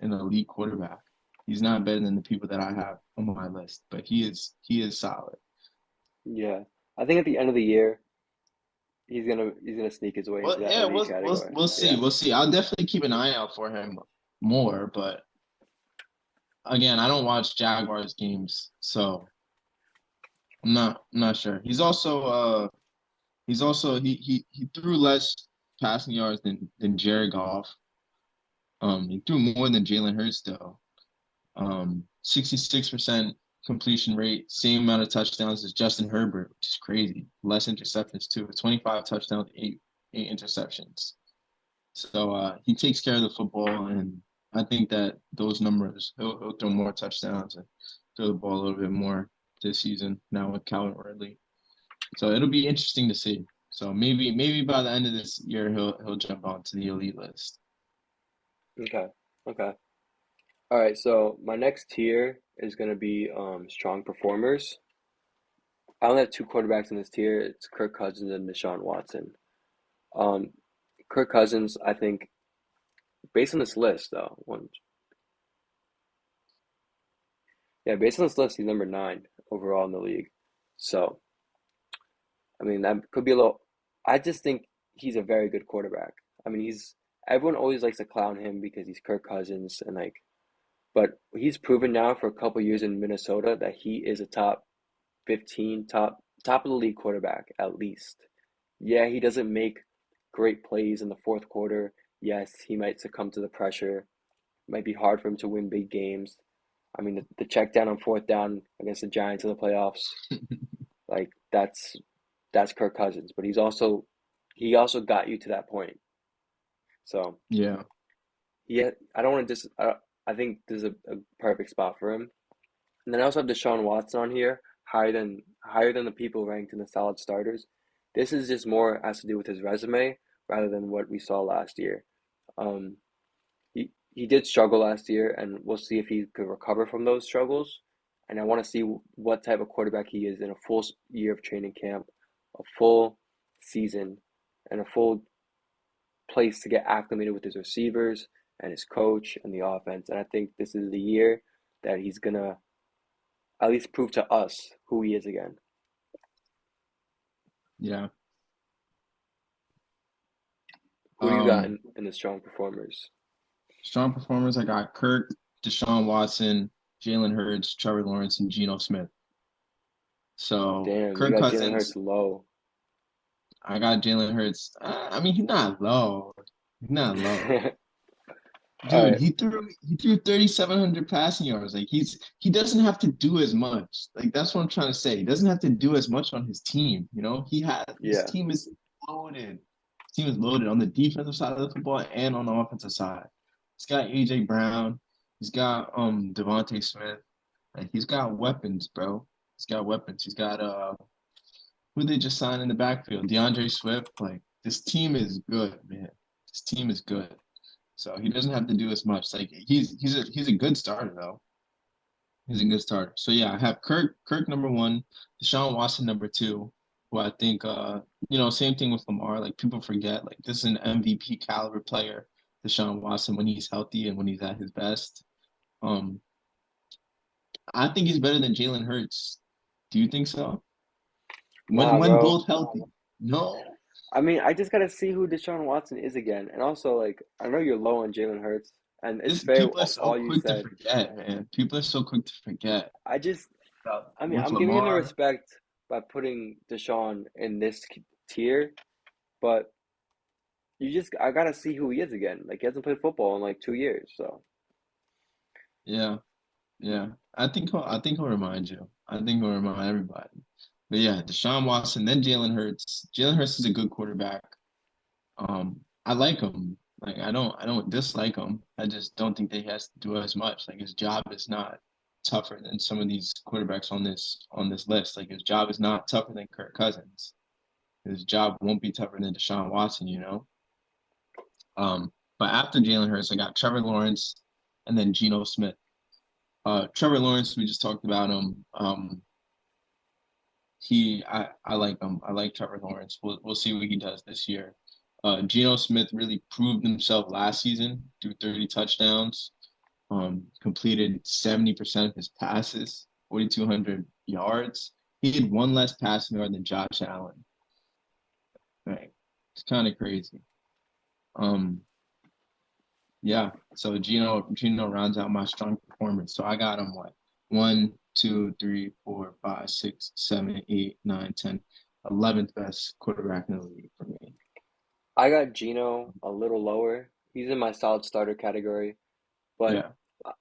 Speaker 2: an elite quarterback. He's not better than the people that I have on my list, but he is solid.
Speaker 1: Yeah, I think at the end of the year, he's gonna sneak his way into
Speaker 2: Well,
Speaker 1: that
Speaker 2: yeah,
Speaker 1: elite category.
Speaker 2: we'll see.
Speaker 1: Yeah,
Speaker 2: We'll see. I'll definitely keep an eye out for him more, but again, I don't watch Jaguars games, so I'm not sure. He threw less passing yards than Jared Goff. He threw more than Jalen Hurts though. 66% completion rate, same amount of touchdowns as Justin Herbert, which is crazy. Less interceptions too. 25 touchdowns, eight interceptions. So he takes care of the football, and I think that those numbers, he'll throw more touchdowns and throw the ball a little bit more this season now with Calvin Ridley. So it'll be interesting to see. So maybe by the end of this year he'll jump onto the elite list.
Speaker 1: Okay. Okay. All right. So my next tier is gonna be strong performers. I only have two quarterbacks in this tier. It's Kirk Cousins and Deshaun Watson. Um, Kirk Cousins, I think, based on this list, though, yeah, based on this list, he's number nine overall in the league. So, I mean, that could be a little. I just think he's a very good quarterback. I mean, everyone always likes to clown him because he's Kirk Cousins and like, but he's proven now for a couple years in Minnesota that he is a top 15, top of the league quarterback at least. Yeah, he doesn't make great plays in the fourth quarter. Yes, he might succumb to the pressure. It might be hard for him to win big games. I mean, the check down on fourth down against the Giants in the playoffs, like that's Kirk Cousins. But he also got you to that point. So
Speaker 2: Yeah,
Speaker 1: I don't want to I think this is a perfect spot for him. And then I also have Deshaun Watson on here, higher than the people ranked in the solid starters. This is just more has to do with his resume rather than what we saw last year. Um, he did struggle last year, and we'll see if he could recover from those struggles. And I want to see what type of quarterback he is in a full year of training camp, a full season, and a full place to get acclimated with his receivers and his coach and the offense. And I think this is the year that he's gonna at least prove to us who he is again.
Speaker 2: yeah.
Speaker 1: Who do you got
Speaker 2: Um,
Speaker 1: in the strong performers?
Speaker 2: Strong performers. I got Kirk, Deshaun Watson, Jalen Hurts, Trevor Lawrence, and Geno Smith. So
Speaker 1: Damn, you
Speaker 2: Kirk
Speaker 1: got Jalen Hurts
Speaker 2: Cousins,
Speaker 1: low.
Speaker 2: I got Jalen Hurts. I mean, he's not low. He's not low.
Speaker 1: All
Speaker 2: Dude,
Speaker 1: right,
Speaker 2: he threw 3,700 passing yards. Like he doesn't have to do as much. Like that's what I'm trying to say. He doesn't have to do as much on his team. You know, his
Speaker 1: yeah.
Speaker 2: team is loaded. His team is loaded on the defensive side of the football and on the offensive side. He's got AJ Brown. He's got Devontae Smith. Like he's got weapons, bro. He's got weapons. He's got who they just signed in the backfield, DeAndre Swift. Like this team is good, man. This team is good. So he doesn't have to do as much. Like he's a good starter though. He's a good starter. So yeah, I have Kirk number one, Deshaun Watson number two, who I think same thing with Lamar. Like people forget, like this is an MVP caliber player, Deshaun Watson, when he's healthy and when he's at his best. Um, I think he's better than Jalen Hurts. Do you think so? When
Speaker 1: Nah,
Speaker 2: when
Speaker 1: bro.
Speaker 2: both healthy? No.
Speaker 1: I mean, I just gotta see who Deshaun Watson is again, and also like I know you're low on Jalen Hurts, and it's
Speaker 2: This
Speaker 1: fair
Speaker 2: people are so
Speaker 1: all you
Speaker 2: quick to
Speaker 1: said.
Speaker 2: forget, man. People are so quick to forget.
Speaker 1: I just, I mean,
Speaker 2: With
Speaker 1: I'm giving him the
Speaker 2: Lamar,
Speaker 1: respect by putting Deshaun in this tier, but I gotta see who he is again. Like he hasn't played football in like 2 years, so
Speaker 2: yeah. Yeah, I think he'll remind you. I think he'll remind everybody. But yeah, Deshaun Watson, then Jalen Hurts. Jalen Hurts is a good quarterback. I like him. Like I don't dislike him. I just don't think that he has to do as much. Like his job is not tougher than some of these quarterbacks on this list. Like his job is not tougher than Kirk Cousins. His job won't be tougher than Deshaun Watson, you know. But after Jalen Hurts, I got Trevor Lawrence and then Geno Smith. Trevor Lawrence, we just talked about him. I like him. I like Trevor Lawrence. We'll see what he does this year. Geno Smith really proved himself last season through 30 touchdowns. Completed 70% of his passes, 4,200 yards. He had one less passing yard than Josh Allen. Right, it's kind of crazy. Um, yeah. So Geno rounds out my strong performance. So I got him what one, two, three, four, five, six, seven, eight, nine, 10, 11th best quarterback in the league for me.
Speaker 1: I got Gino a little lower. He's in my solid starter category, but
Speaker 2: Yeah.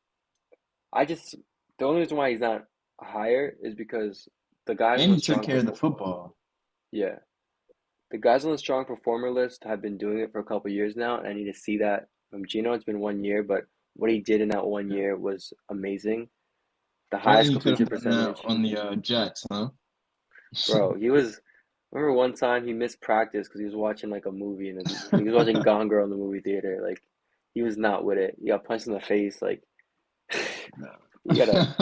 Speaker 1: I just the only reason why he's not higher is because the guys on
Speaker 2: And
Speaker 1: the
Speaker 2: he took
Speaker 1: strong
Speaker 2: care of the
Speaker 1: perform.
Speaker 2: football.
Speaker 1: Yeah, the guys on the strong performer list have been doing it for a couple years now, and I need to see that from Gino. It's been 1 year, but what he did in that one
Speaker 2: Yeah.
Speaker 1: year was amazing. The
Speaker 2: Felt like
Speaker 1: highest
Speaker 2: he could
Speaker 1: completion
Speaker 2: have done that
Speaker 1: percentage,
Speaker 2: on the Jets, huh?
Speaker 1: bro. He was. Remember one time he missed practice because he was watching like a movie and he was watching Gone Girl in the movie theater. Like he was not with it. He got punched in the face. Like
Speaker 2: No.
Speaker 1: you gotta.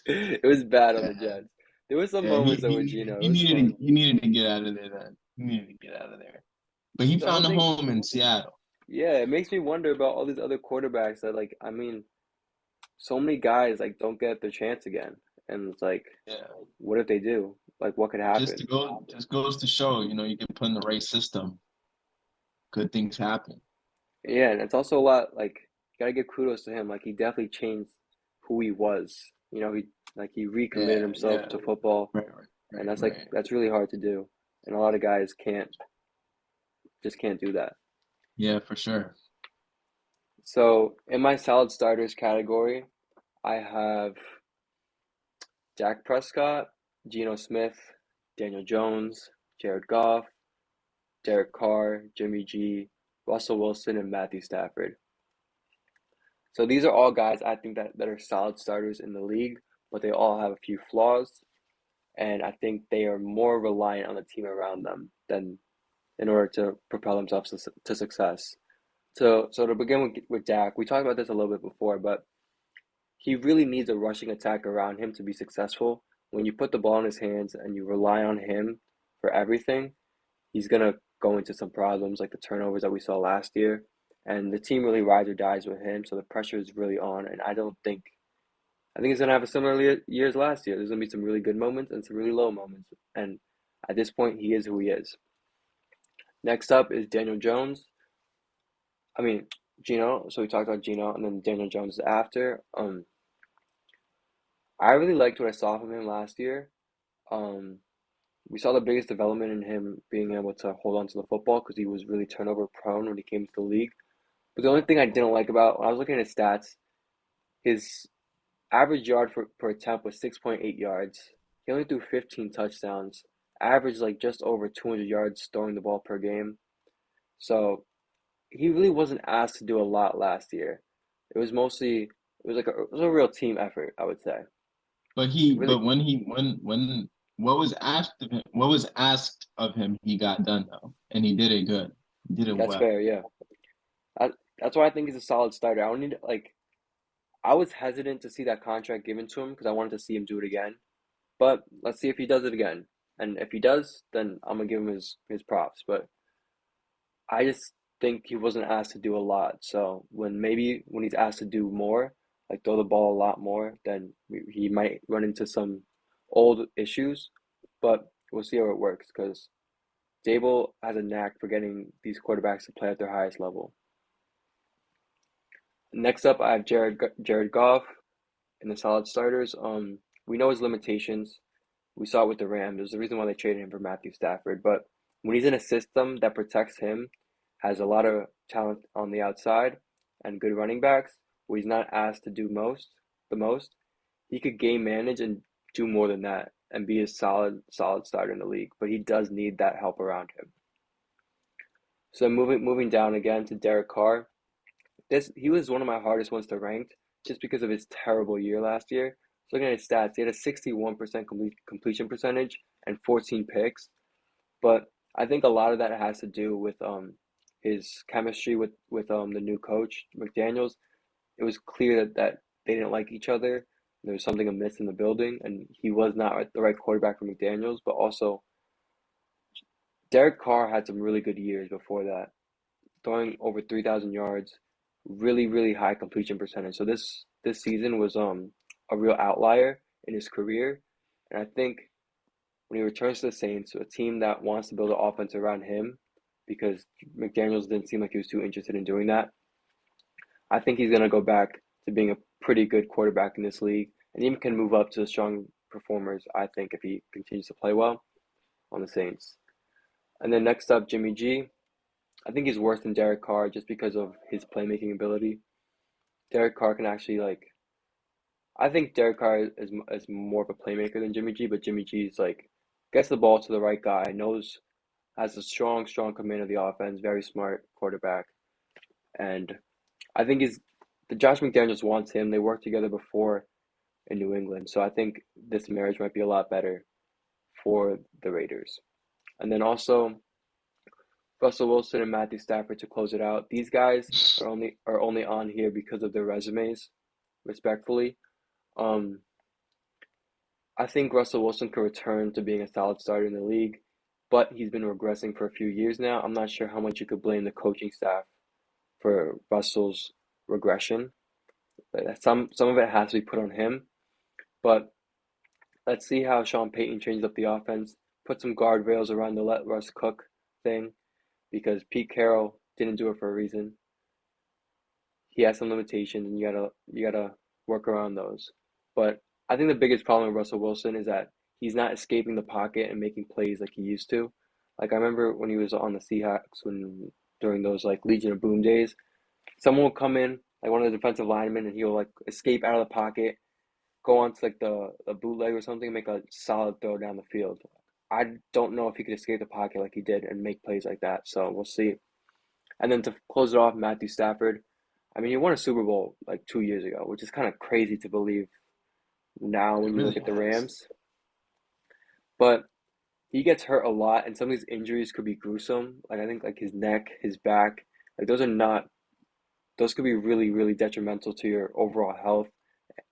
Speaker 1: It was bad on the
Speaker 2: Yeah.
Speaker 1: Jets. There were some
Speaker 2: Yeah, he,
Speaker 1: moments that
Speaker 2: he
Speaker 1: were
Speaker 2: needed
Speaker 1: Gino. It
Speaker 2: he
Speaker 1: was
Speaker 2: needed
Speaker 1: fun.
Speaker 2: to, he needed to get out of there then. He needed to get out of there. But he
Speaker 1: The only
Speaker 2: found a
Speaker 1: thing,
Speaker 2: home in Seattle.
Speaker 1: yeah, it makes me wonder about all these other quarterbacks that like. I mean, so many guys like don't get their chance again, and it's like,
Speaker 2: Yeah.
Speaker 1: what if they do? Like, what could happen?
Speaker 2: Just goes to show, you get put in the right system, good things happen.
Speaker 1: Yeah, and it's also a lot like you gotta give kudos to him. Like he definitely changed who he was. He recommitted
Speaker 2: Yeah,
Speaker 1: himself
Speaker 2: yeah.
Speaker 1: to football,
Speaker 2: Right, right,
Speaker 1: and
Speaker 2: right,
Speaker 1: that's like
Speaker 2: right.
Speaker 1: that's really hard to do. And a lot of guys can't do that.
Speaker 2: Yeah, for sure.
Speaker 1: So in my solid starters category, I have Dak Prescott, Geno Smith, Daniel Jones, Jared Goff, Derek Carr, Jimmy G, Russell Wilson, and Matthew Stafford. So these are all guys I think that are solid starters in the league, but they all have a few flaws, and I think they are more reliant on the team around them than in order to propel themselves to success. So to begin with Dak, we talked about this a little bit before, but he really needs a rushing attack around him to be successful. When you put the ball in his hands and you rely on him for everything, he's gonna go into some problems like the turnovers that we saw last year. And the team really rides or dies with him, so the pressure is really on. And I think he's gonna have a similar year as last year. There's gonna be some really good moments and some really low moments. And at this point, he is who he is. Next up is Daniel Jones. I mean, Gino. So we talked about Gino, and then Daniel Jones is after. I really liked what I saw from him last year. Um, we saw the biggest development in him being able to hold on to the football because he was really turnover prone when he came to the league. But the only thing I didn't like about when I was looking at his stats, his average yard per attempt was 6.8 yards. He only threw 15 touchdowns, averaged like just over 200 yards throwing the ball per game. So he really wasn't asked to do a lot last year. It was a real team effort, I would say.
Speaker 2: But
Speaker 1: Really,
Speaker 2: when what was asked of him, he got done though, and he did it good. He did it
Speaker 1: that's
Speaker 2: well.
Speaker 1: fair, yeah. I, that's why I think he's a solid starter. I don't need like I was hesitant to see that contract given to him because I wanted to see him do it again. But let's see if he does it again. And if he does, then I'm gonna give him his props. But I just think he wasn't asked to do a lot. So when he's asked to do more, like throw the ball a lot more, then he might run into some old issues. But we'll see how it works because Dable has a knack for getting these quarterbacks to play at their highest level. Next up, I have Jared Goff in the solid starters. We know his limitations. We saw it with the Rams. There's a reason why they traded him for Matthew Stafford. But when he's in a system that protects him, has a lot of talent on the outside and good running backs, where he's not asked to do the most, he could game manage and do more than that and be a solid starter in the league. But he does need that help around him. So moving down again to Derek Carr. He was one of my hardest ones to rank just because of his terrible year last year. So looking at his stats, he had a 61% completion percentage and 14 picks. But I think a lot of that has to do with his chemistry with the new coach McDaniels. It was clear that they didn't like each other. There was something amiss in the building, and he was not the right quarterback for McDaniels. But also, Derek Carr had some really good years before that, throwing over 3,000 yards, really high completion percentage. So this season was a real outlier in his career, and I think when he returns to the Saints, a team that wants to build an offense around him, because McDaniels didn't seem like he was too interested in doing that. I think he's gonna go back to being a pretty good quarterback in this league, and even can move up to the strong performers, I think, if he continues to play well on the Saints. And then next up, Jimmy G. I think he's worse than Derek Carr just because of his playmaking ability. Derek Carr can actually like. I think Derek Carr is more of a playmaker than Jimmy G, but Jimmy G is like gets the ball to the right guy, knows has a strong command of the offense, very smart quarterback, and I think he's the Josh McDaniels wants him. They worked together before in New England, so I think this marriage might be a lot better for the Raiders. And then also Russell Wilson and Matthew Stafford to close it out. These guys are only on here because of their resumes, respectfully. Um, I think Russell Wilson could return to being a solid starter in the league, but he's been regressing for a few years now. I'm not sure how much you could blame the coaching staff for Russell's regression. Some of it has to be put on him, but let's see how Sean Payton changes up the offense, put some guardrails around the let Russ cook thing, because Pete Carroll didn't do it for a reason. He has some limitations, and you gotta work around those. But I think the biggest problem with Russell Wilson is that he's not escaping the pocket and making plays like he used to. Like I remember when he was on the Seahawks when during those like Legion of Boom days, someone will come in, like one of the defensive linemen, and he'll like escape out of the pocket, go on to like the bootleg or something, and make a solid throw down the field. I don't know if he could escape the pocket like he did and make plays like that. So we'll see. And then to close it off, Matthew Stafford. I mean, he won a Super Bowl like 2 years ago, which is kind of crazy to believe now
Speaker 2: It
Speaker 1: when you look
Speaker 2: really
Speaker 1: at the
Speaker 2: is.
Speaker 1: Rams. But he gets hurt a lot, and some of these injuries could be gruesome. Like I think like his neck, his back, like those could be really detrimental to your overall health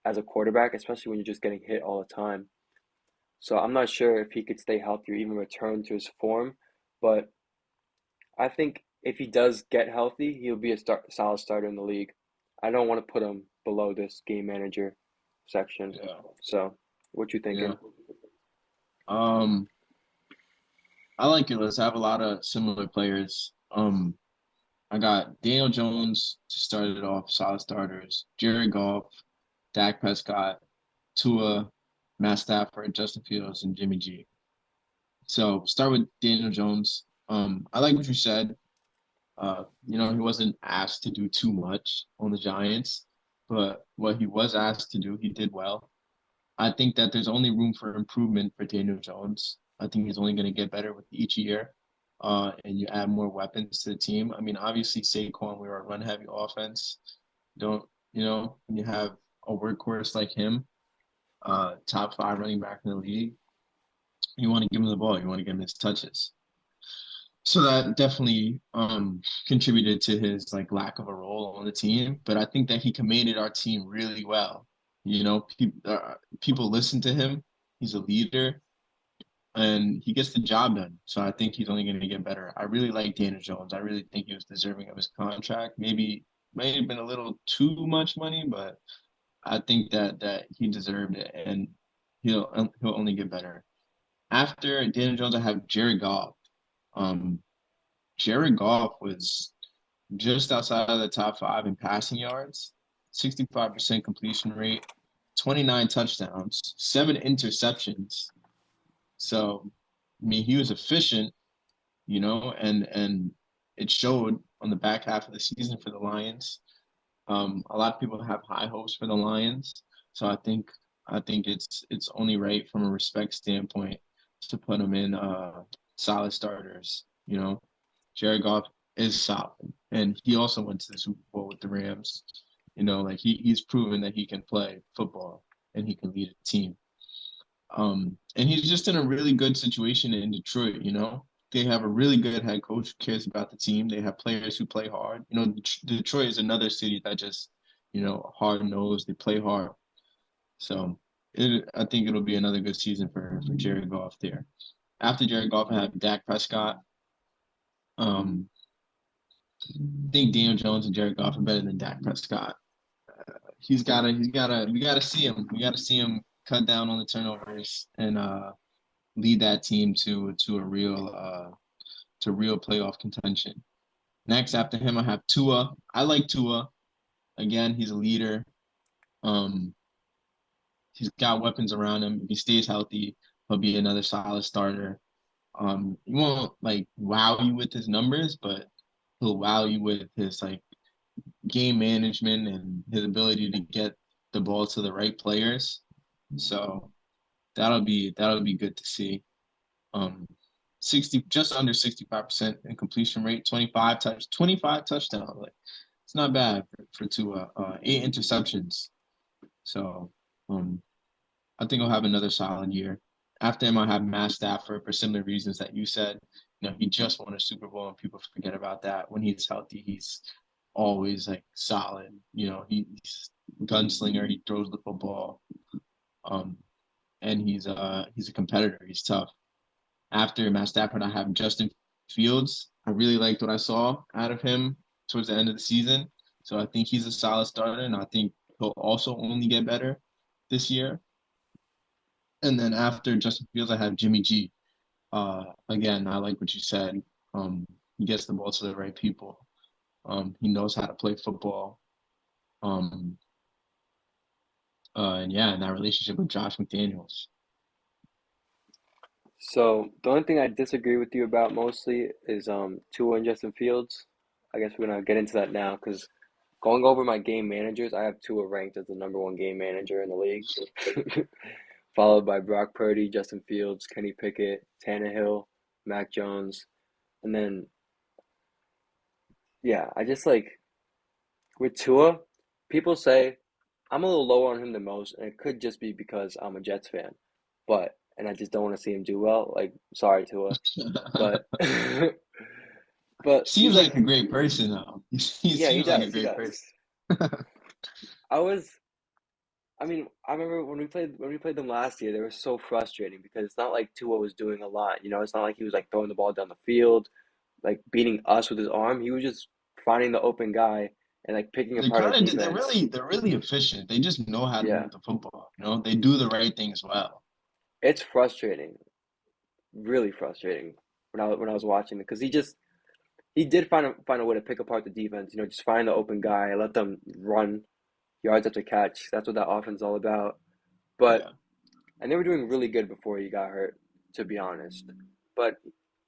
Speaker 1: as a quarterback, especially when you're just getting hit all the time. So I'm not sure if he could stay healthy or even return to his form, but I think if he does get healthy, he'll be a solid starter in the league. I don't want to put him below this game manager section.
Speaker 2: Yeah.
Speaker 1: So, what you
Speaker 2: Yeah.
Speaker 1: thinking?
Speaker 2: Um, I like your list. I have a lot of similar players. I got Daniel Jones to start it off, solid starters. Jared Goff, Dak Prescott, Tua, Matt Stafford, Justin Fields, and Jimmy G. So start with Daniel Jones. I like what you said. He wasn't asked to do too much on the Giants, but what he was asked to do, he did well. I think that there's only room for improvement for Daniel Jones. I think he's only going to get better with each year. And you add more weapons to the team. I mean, obviously Saquon, we are a run-heavy offense. Don't when you have a workhorse like him, top five running back in the league, you want to give him the ball. You want to give him his touches. So that definitely contributed to his like lack of a role on the team. But I think that he commanded our team really well. People listen to him. He's a leader, and he gets the job done. So I think he's only going to get better. I really like Daniel Jones. I really think he was deserving of his contract. Maybe may have been a little too much money, but I think that he deserved it, and he'll only get better. After Daniel Jones, I have Jared Goff. Um, Jared Goff was just outside of the top five in passing yards, 65% completion rate, 29 touchdowns, seven interceptions. So, I mean, he was efficient, and it showed on the back half of the season for the Lions. A lot of people have high hopes for the Lions, so I think it's only right from a respect standpoint to put them in solid starters. Jared Goff is solid, and he also went to the Super Bowl with the Rams. Like he's proven that he can play football and he can lead a team. And he's just in a really good situation in Detroit. They have a really good head coach who cares about the team. They have players who play hard. Detroit is another city that just, hard nosed. They play hard. So I think it'll be another good season for Jared Goff there. After Jared Goff, I have Dak Prescott. Um, I think Daniel Jones and Jared Goff are better than Dak Prescott. We gotta see him. We gotta see him cut down on the turnovers and lead that team to a real playoff contention. Next, after him, I have Tua. I like Tua. Again, he's a leader. Um, he's got weapons around him. If he stays healthy, he'll be another solid starter. He won't like wow you with his numbers, but he'll wow you with his like game management and his ability to get the ball to the right players. So that'll be good to see. Um, 60 just under 65% in completion rate, 25 touchdowns. Like it's not bad for Tua. 8 interceptions. So um, I think I'll have another solid year. After him, I have Matt Stafford for similar reasons that you said. He just won a Super Bowl, and people forget about that. When he's healthy, he's always like solid. He's a gunslinger. He throws the football, um, and he's a competitor. He's tough. After Matt Stafford, I have Justin Fields. I really liked what I saw out of him towards the end of the season. So I think he's a solid starter, and I think he'll also only get better this year. And then after Justin Fields, I have Jimmy G. Again, I like what you said. He gets the ball to the right people. He knows how to play football. Um, and yeah, and that relationship with Josh McDaniels.
Speaker 1: So the only thing I disagree with you about mostly is Tua and Justin Fields. I guess we're gonna get into that now because going over my game managers, I have Tua ranked as the number one game manager in the league, followed by Brock Purdy, Justin Fields, Kenny Pickett, Tannehill, Mac Jones, and then yeah, I just like with Tua, people say I'm a little lower on him than most, and it could just be because I'm a Jets fan, but and I just don't want to see him do well. Like, sorry, Tua, but but he's
Speaker 2: Seems like
Speaker 1: like,
Speaker 2: a great person, though. He
Speaker 1: yeah, he
Speaker 2: seems like a
Speaker 1: does, he
Speaker 2: great
Speaker 1: does.
Speaker 2: person.
Speaker 1: I was, I mean, I remember when we played them last year, they were so frustrating because it's not like Tua was doing a lot. It's not like he was like throwing the ball down the field, like beating us with his arm. He was just finding the open guy and like picking
Speaker 2: They
Speaker 1: apart our
Speaker 2: kind of they're
Speaker 1: defense.
Speaker 2: really efficient. They just know how to
Speaker 1: Yeah,
Speaker 2: move the football. They do the right things well.
Speaker 1: it's frustrating, really frustrating when I was watching it because he did find a way to pick apart the defense. Just find the open guy, let them run yards after catch. That's what that offense is all about. But
Speaker 2: Yeah,
Speaker 1: and they were doing really good before he got hurt, to be honest. But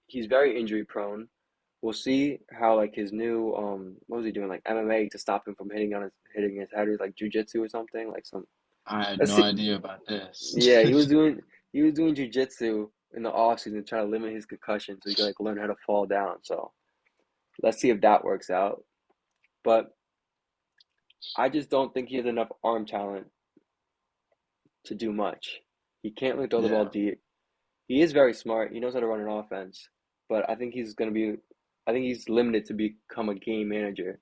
Speaker 1: he's very injury prone. We'll see how like his new what was he doing, like MMA to stop him from hitting his head, or like jujitsu or something like some.
Speaker 2: I had
Speaker 1: Let's
Speaker 2: no
Speaker 1: see.
Speaker 2: idea about this.
Speaker 1: Yeah, he was doing jujitsu in the off season, trying to limit his concussion so he could like learn how to fall down. So let's see if that works out. But I just don't think he has enough arm talent to do much. He can't really throw the ball
Speaker 2: Yeah,
Speaker 1: deep. He is very smart. He knows how to run an offense, but I think he's limited to become a game manager.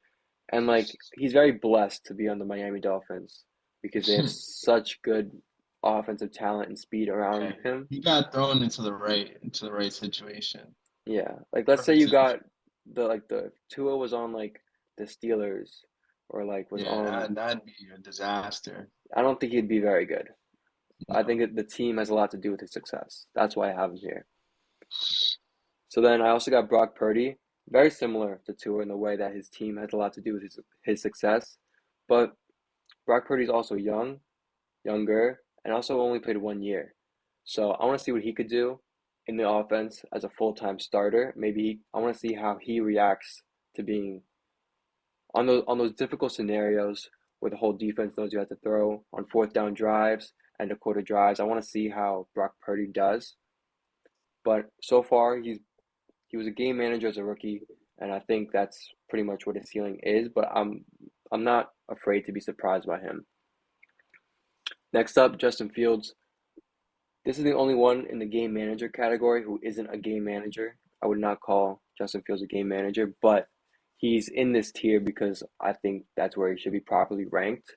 Speaker 1: And like he's very blessed to be on the Miami Dolphins because they have such good offensive talent and speed
Speaker 2: yeah.
Speaker 1: around him.
Speaker 2: He got thrown into the right situation.
Speaker 1: Yeah. Like let's say
Speaker 2: Perfect
Speaker 1: you got
Speaker 2: situation.
Speaker 1: the Tua was on like the Steelers or like was
Speaker 2: Yeah,
Speaker 1: on.
Speaker 2: that'd be a disaster.
Speaker 1: I don't think he'd be very good. I think
Speaker 2: No.
Speaker 1: that the team has a lot to do with his success. That's why I have him here. So then I also got Brock Purdy, very similar to Tua in the way that his team has a lot to do with his success. But Brock Purdy's also younger, and also only played 1 year. So I want to see what he could do in the offense as a full-time starter. I want to see how he reacts to being on those difficult scenarios where the whole defense knows you have to throw on fourth down drives and a quarter drives. I want to see how Brock Purdy does. But so far, he was a game manager as a rookie, and I think that's pretty much what his ceiling is. But I'm not afraid to be surprised by him. Next up, Justin Fields. This is the only one in the game manager category who isn't a game manager. I would not call Justin Fields a game manager, but he's in this tier because I think that's where he should be properly ranked.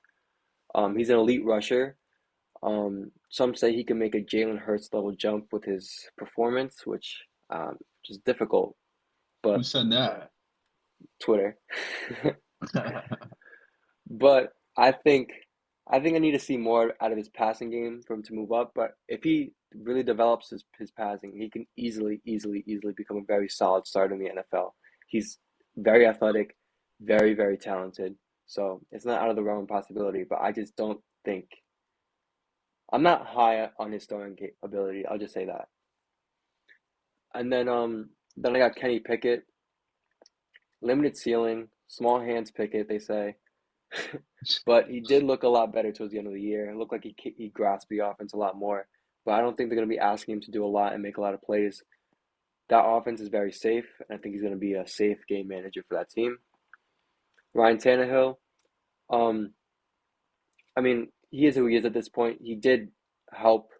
Speaker 1: He's an elite rusher. Some say he can make a Jalen Hurts level jump with his performance, which is difficult,
Speaker 2: Who
Speaker 1: but
Speaker 2: said that?
Speaker 1: Twitter. But I think I need to see more out of his passing game for him to move up. But if he really develops his passing, he can easily, easily, easily become a very solid starter in the NFL. He's very athletic, very, very talented. So it's not out of the realm of possibility, but I just don't think I'm not high on his throwing ability. I'll just say that. And then I got Kenny Pickett, limited ceiling, small hands Pickett, they say. But he did look a lot better towards the end of the year. It looked like he grasped the offense a lot more. But I don't think they're going to be asking him to do a lot and make a lot of plays. That offense is very safe, and I think he's going to be a safe game manager for that team. Ryan Tannehill, um, I mean, he is who he is at this point. He did help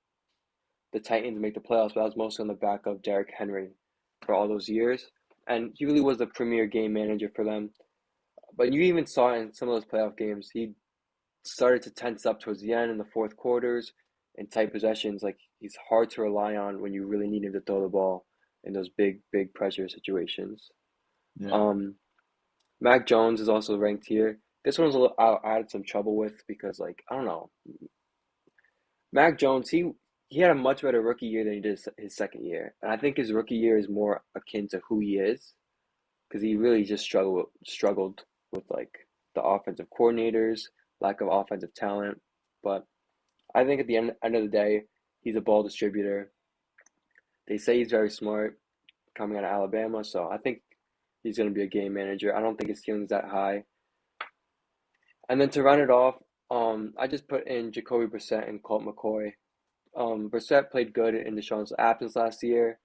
Speaker 1: the Titans make the playoffs, but that was mostly on the back of Derrick Henry for all those years. And he really was the premier game manager for them. But you even saw in some of those playoff games, he started to tense up towards the end in the fourth quarters and tight possessions. Like he's hard to rely on when you really need him to throw the ball in those big pressure situations.
Speaker 2: Yeah.
Speaker 1: Um, Mac Jones is also ranked here. This one's a little I had some trouble with because like I don't know. Mac Jones, he had a much better rookie year than he did his second year, and I think his rookie year is more akin to who he is because he really just struggled with like the offensive coordinators, lack of offensive talent. But I think at the end of the day, he's a ball distributor. They say he's very smart coming out of Alabama, so I think he's going to be a game manager. I don't think his ceiling's that high. And then to round it off, I just put in Jacoby Brissett and Colt McCoy. Brissett played good in Deshaun's absence last year.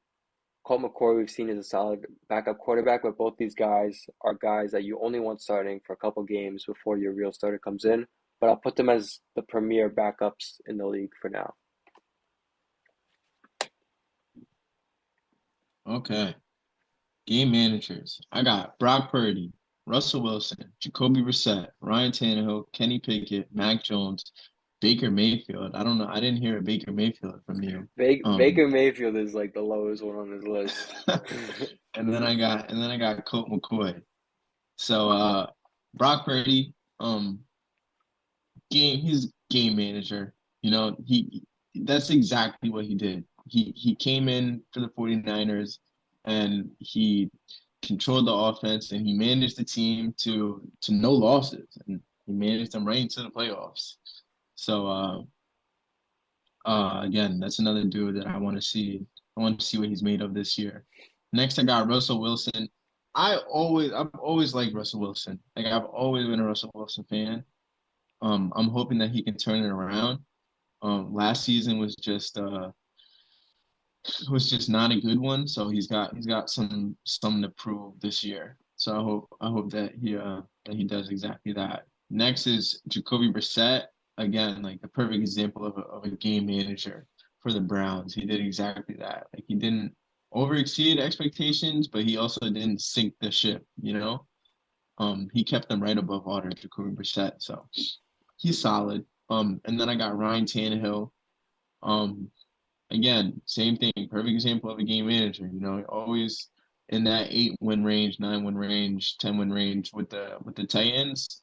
Speaker 1: Colt McCoy we've seen as a solid backup quarterback, but both these guys are guys that you only want starting for a couple games before your real starter comes in. But I'll put them as the premier backups in the league for now.
Speaker 2: Okay. Game managers. I got Brock Purdy, Russell Wilson, Jacoby Brissett, Ryan Tannehill, Kenny Pickett, Mac Jones, Baker Mayfield. I don't know. I didn't hear a Baker Mayfield from you.
Speaker 1: Baker Mayfield is like the lowest one on his list.
Speaker 2: and then I got Colt McCoy. So Brock Purdy, he's game manager. You know, he that's exactly what he did. He came in for the 49ers and he controlled the offense and he managed the team to no losses and he managed them right into the playoffs. So again, that's another dude that I want to see. I want to see what he's made of this year. Next, I got Russell Wilson. I've always liked Russell Wilson. Like I've always been a Russell Wilson fan. I'm hoping that he can turn it around. Last season was just not a good one, so he's got some to prove this year. So I hope that he does exactly that. Next is Jacoby Brissett. Again, like the perfect example of a game manager for the Browns. He did exactly that. Like he didn't overexceed expectations, but he also didn't sink the ship, you know? He kept them right above water, Jacoby Brissett. So he's solid. And then I got Ryan Tannehill. Um, Again, same thing. Perfect example of a game manager. You know, always in that 8-win range, 9-win range, 10-win range with the Titans.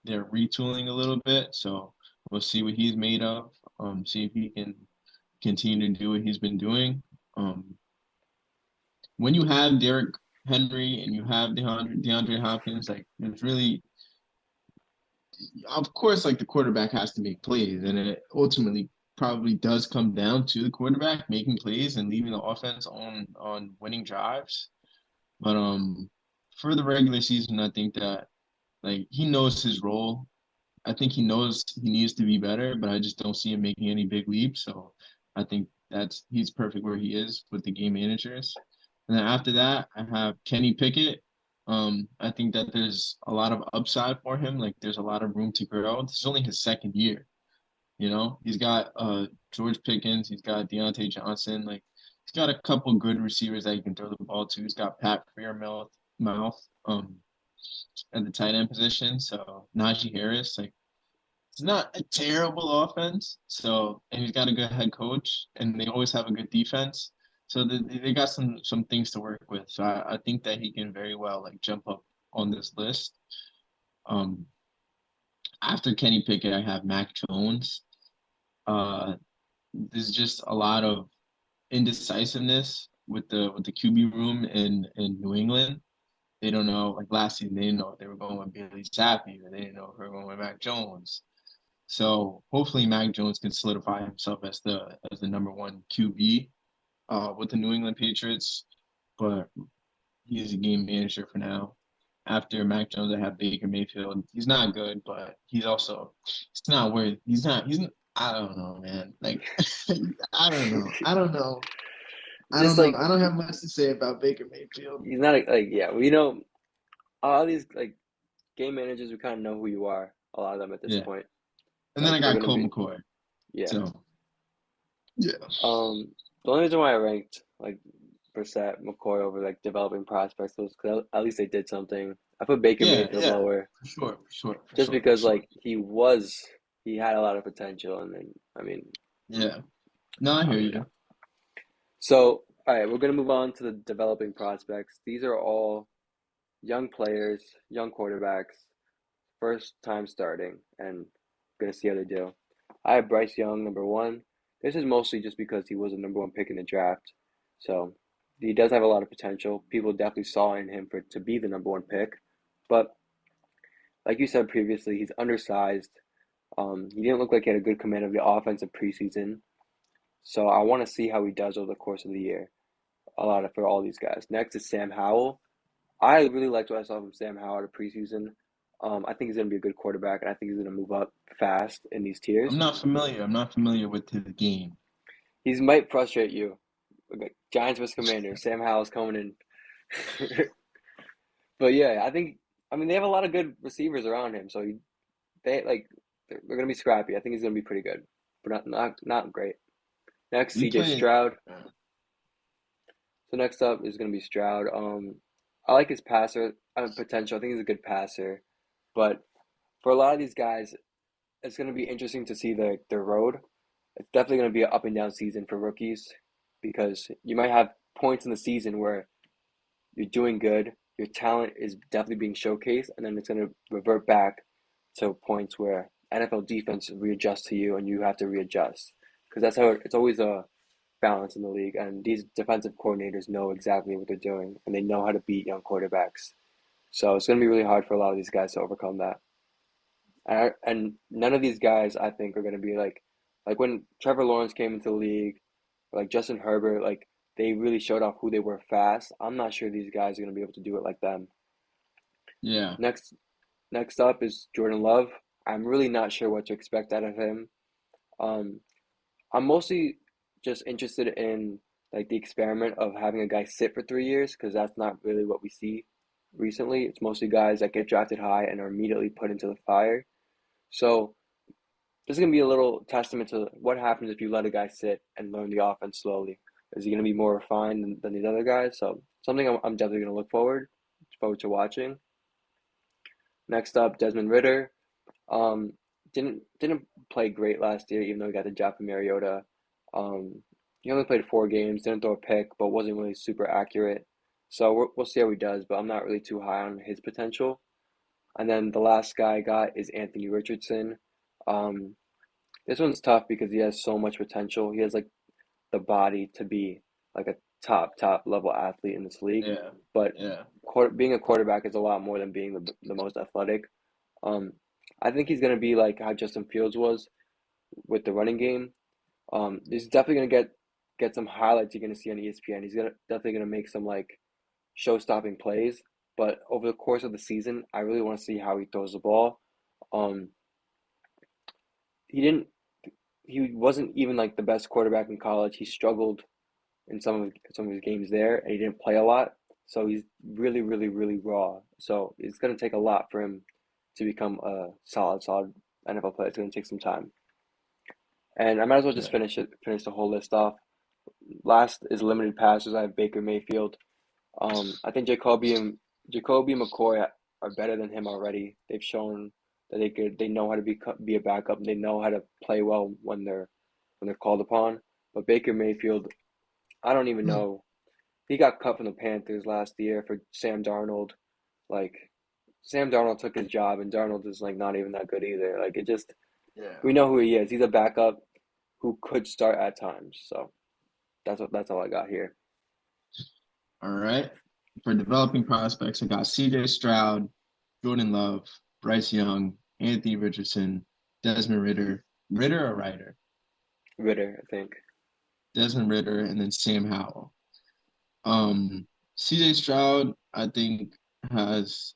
Speaker 2: They're retooling a little bit, so we'll see what he's made of. See if he can continue to do what he's been doing. Um, when you have Derrick Henry and you have DeAndre Hopkins, like it's really, of course, like the quarterback has to make plays, and it ultimately probably does come down to the quarterback making plays and leaving the offense on winning drives. But for the regular season, I think that like he knows his role. I think he knows he needs to be better, but I just don't see him making any big leaps. So I think he's perfect where he is with the game managers. And then after that, I have Kenny Pickett. I think that there's a lot of upside for him. Like there's a lot of room to grow. This is only his second year. You know, he's got George Pickens, he's got Deontay Johnson. Like he's got a couple good receivers that he can throw the ball to. He's got Pat Freiermuth mouth at the tight end position. So Najee Harris, like it's not a terrible offense. So and he's got a good head coach, and they always have a good defense. So they got some things to work with. So I think that he can very well like jump up on this list. Um, After Kenny Pickett, I have Mac Jones. Uh, there's just a lot of indecisiveness with the QB room in New England. They don't know. Like last season, they didn't know if they were going with Bailey Zappi, or they didn't know if they were going with Mac Jones. So hopefully, Mac Jones can solidify himself as the number one QB with the New England Patriots. But he's a game manager for now. After Mac Jones, I have Baker Mayfield. He's not good, but he's also it's not worth. He's not, I don't know, man. Like I don't know. I don't know. I don't
Speaker 1: Just
Speaker 2: know.
Speaker 1: like
Speaker 2: I don't have much to say about Baker Mayfield.
Speaker 1: he's not like yeah, we know all these like game managers. We kind of know who you are. A lot of them at this
Speaker 2: Yeah.
Speaker 1: point.
Speaker 2: And then I
Speaker 1: Like they're
Speaker 2: got
Speaker 1: gonna
Speaker 2: Colt
Speaker 1: be
Speaker 2: McCoy.
Speaker 1: yeah.
Speaker 2: So yeah.
Speaker 1: The only reason why I ranked like Brissett, McCoy over like developing prospects was because at least they did something. I put Baker
Speaker 2: Yeah,
Speaker 1: Mayfield
Speaker 2: yeah.
Speaker 1: lower
Speaker 2: For sure, for sure, for
Speaker 1: just
Speaker 2: sure, for
Speaker 1: because
Speaker 2: sure.
Speaker 1: like he had a lot of potential, and then
Speaker 2: Yeah. No, I
Speaker 1: I
Speaker 2: hear
Speaker 1: mean
Speaker 2: you.
Speaker 1: so all right, we're gonna move on to the developing prospects. These are all young players, young quarterbacks, first time starting, and gonna see how they do. I have Bryce Young number one. This is mostly just because he was a number one pick in the draft, so he does have a lot of potential. People definitely saw in him for to be the number one pick, but like you said previously, he's undersized. He didn't look like he had a good command of the offense in preseason, so I want to see how he does over the course of the year. A lot of for all these guys. Next is Sam Howell. I really liked what I saw from Sam Howell at preseason. I think he's going to be a good quarterback, and I think he's going to move up fast in these tiers.
Speaker 2: I'm not familiar. I'm not familiar with his game.
Speaker 1: He might frustrate you. Okay, Giants vs. Commanders. Sam Howell's coming in. But yeah, I mean they have a lot of good receivers around him, so they like they're going to be scrappy. I think he's going to be pretty good, but not great. Next,
Speaker 2: We
Speaker 1: C.J.
Speaker 2: played.
Speaker 1: Stroud. So next up is going to be Stroud. I like his passer potential. I think he's a good passer, but for a lot of these guys, it's going to be interesting to see their road. It's definitely going to be an up and down season for rookies because you might have points in the season where you're doing good, your talent is definitely being showcased, and then it's going to revert back to points where NFL defense readjusts to you and you have to readjust because that's how it's always a balance in the league. And these defensive coordinators know exactly what they're doing and they know how to beat young quarterbacks. So it's going to be really hard for a lot of these guys to overcome that. And none of these guys, I think, are going to be like when Trevor Lawrence came into the league, like Justin Herbert, like they really showed off who they were fast. I'm not sure these guys are going to be able to do it like them.
Speaker 2: Yeah.
Speaker 1: Next, next up is Jordan Love. I'm really not sure what to expect out of him. Um, I'm mostly just interested in like the experiment of having a guy sit for 3 years because that's not really what we see recently. It's mostly guys that get drafted high and are immediately put into the fire. So this is going to be a little testament to what happens if you let a guy sit and learn the offense slowly. Is he going to be more refined than these other guys? So something I'm definitely going to look forward to watching. Next up, Desmond Ritter. Um, didn't play great last year, even though he got the job from Mariota. He only played 4 games, didn't throw a pick, but wasn't really super accurate. So we'll see how he does, but I'm not really too high on his potential. And then the last guy I got is Anthony Richardson. Um, this one's tough because he has so much potential. He has like the body to be like a top level athlete in this league,
Speaker 2: Yeah.
Speaker 1: but
Speaker 2: Yeah.
Speaker 1: being a quarterback is a lot more than being the most athletic. Um, I think he's gonna be like how Justin Fields was with the running game. He's definitely gonna get some highlights you're gonna see on ESPN. He's gonna definitely gonna make some like show-stopping plays. But over the course of the season, I really want to see how he throws the ball. Um, he didn't. He wasn't even like the best quarterback in college. He struggled in some of his games there, and he didn't play a lot. So he's really raw. So it's gonna take a lot for him to become a solid NFL player. It's gonna take some time. And I might as well just
Speaker 2: Yeah.
Speaker 1: finish the whole list off. Last is limited passers. I have Baker Mayfield. I think Jacoby and McCoy are better than him already. They've shown that they know how to be a backup. They know how to play well when they're called upon. But Baker Mayfield, I don't even know. He got cut from the Panthers last year for Sam Darnold. Like Sam Darnold took his job, and Darnold is like not even that good either. Like it just
Speaker 2: Yeah.
Speaker 1: we know who he is. He's a backup who could start at times. So that's all I got here.
Speaker 2: All right. For developing prospects, I got CJ Stroud, Jordan Love, Bryce Young, Anthony Richardson, Desmond Ritter, Ritter or Ryder?
Speaker 1: Ritter, I think.
Speaker 2: Desmond Ritter, and then Sam Howell. CJ Stroud, I think, has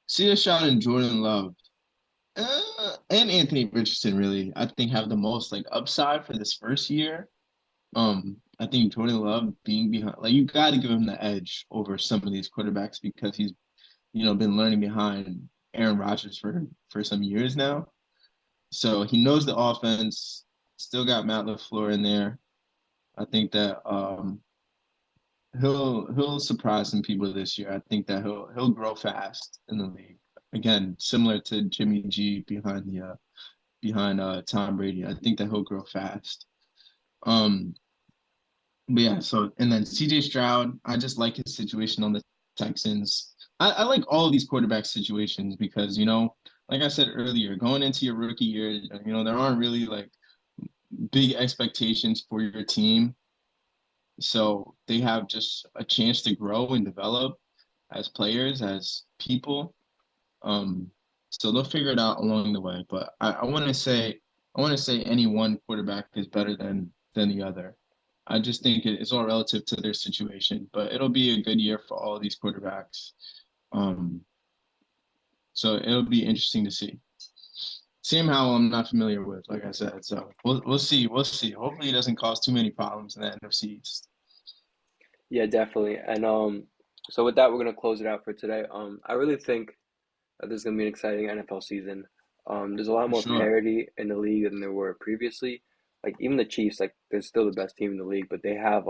Speaker 2: CJ Stroud and Jordan Love, and Anthony Richardson really, I think have the most like upside for this first year. I think Jordan Love being behind, like you got to give him the edge over some of these quarterbacks because he's, been learning behind Aaron Rodgers for some years now. So he knows the offense. Still got Matt LaFleur in there. I think that he'll surprise some people this year. I think that he'll grow fast in the league. Again, similar to Jimmy G behind Tom Brady. I think that he'll grow fast. Um, but yeah, so and then CJ Stroud, I just like his situation on the Texans. I like all of these quarterback situations because, like I said earlier, going into your rookie year, there aren't really like big expectations for your team. So they have just a chance to grow and develop as players, as people. Um, so they'll figure it out along the way. But I want to say any one quarterback is better than the other. I just think it's all relative to their situation. But it'll be a good year for all of these quarterbacks. Um, so it'll be interesting to see. Sam Howell, I'm not familiar with, like I said. So we'll see. We'll see. Hopefully, it doesn't cause too many problems in the NFC East.
Speaker 1: Yeah, definitely. And so with that, we're gonna close it out for today. I really think that this is gonna be an exciting NFL season. There's a lot
Speaker 2: For
Speaker 1: more
Speaker 2: sure.
Speaker 1: parity in the league than there were previously. Like even the Chiefs, like they're still the best team in the league, but they have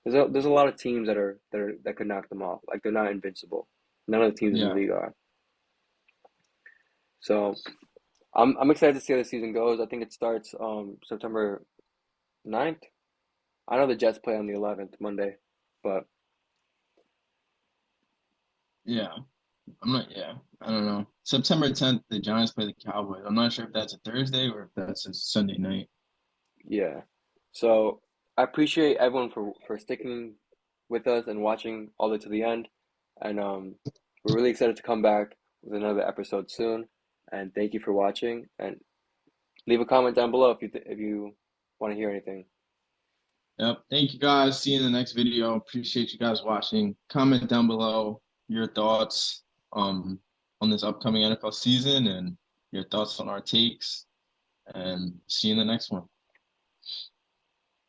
Speaker 1: there's a lot of teams that could knock them off. Like they're not invincible. None of the teams in the
Speaker 2: Yeah.
Speaker 1: league are. So I'm excited to see how the season goes. I think it starts September 9th. I know the Jets play on the 11th, Monday, but
Speaker 2: Yeah. Yeah, I don't know. September 10th, the Giants play the Cowboys. I'm not sure if that's a Thursday or if that's a Sunday night.
Speaker 1: yeah. So I appreciate everyone for sticking with us and watching all the way to the end. And we're really excited to come back with another episode soon. And thank you for watching. And leave a comment down below if you want to hear anything.
Speaker 2: Yep. Thank you guys. See you in the next video. Appreciate you guys watching. Comment down below your thoughts um on this upcoming NFL season and your thoughts on our takes. And see you in the next one.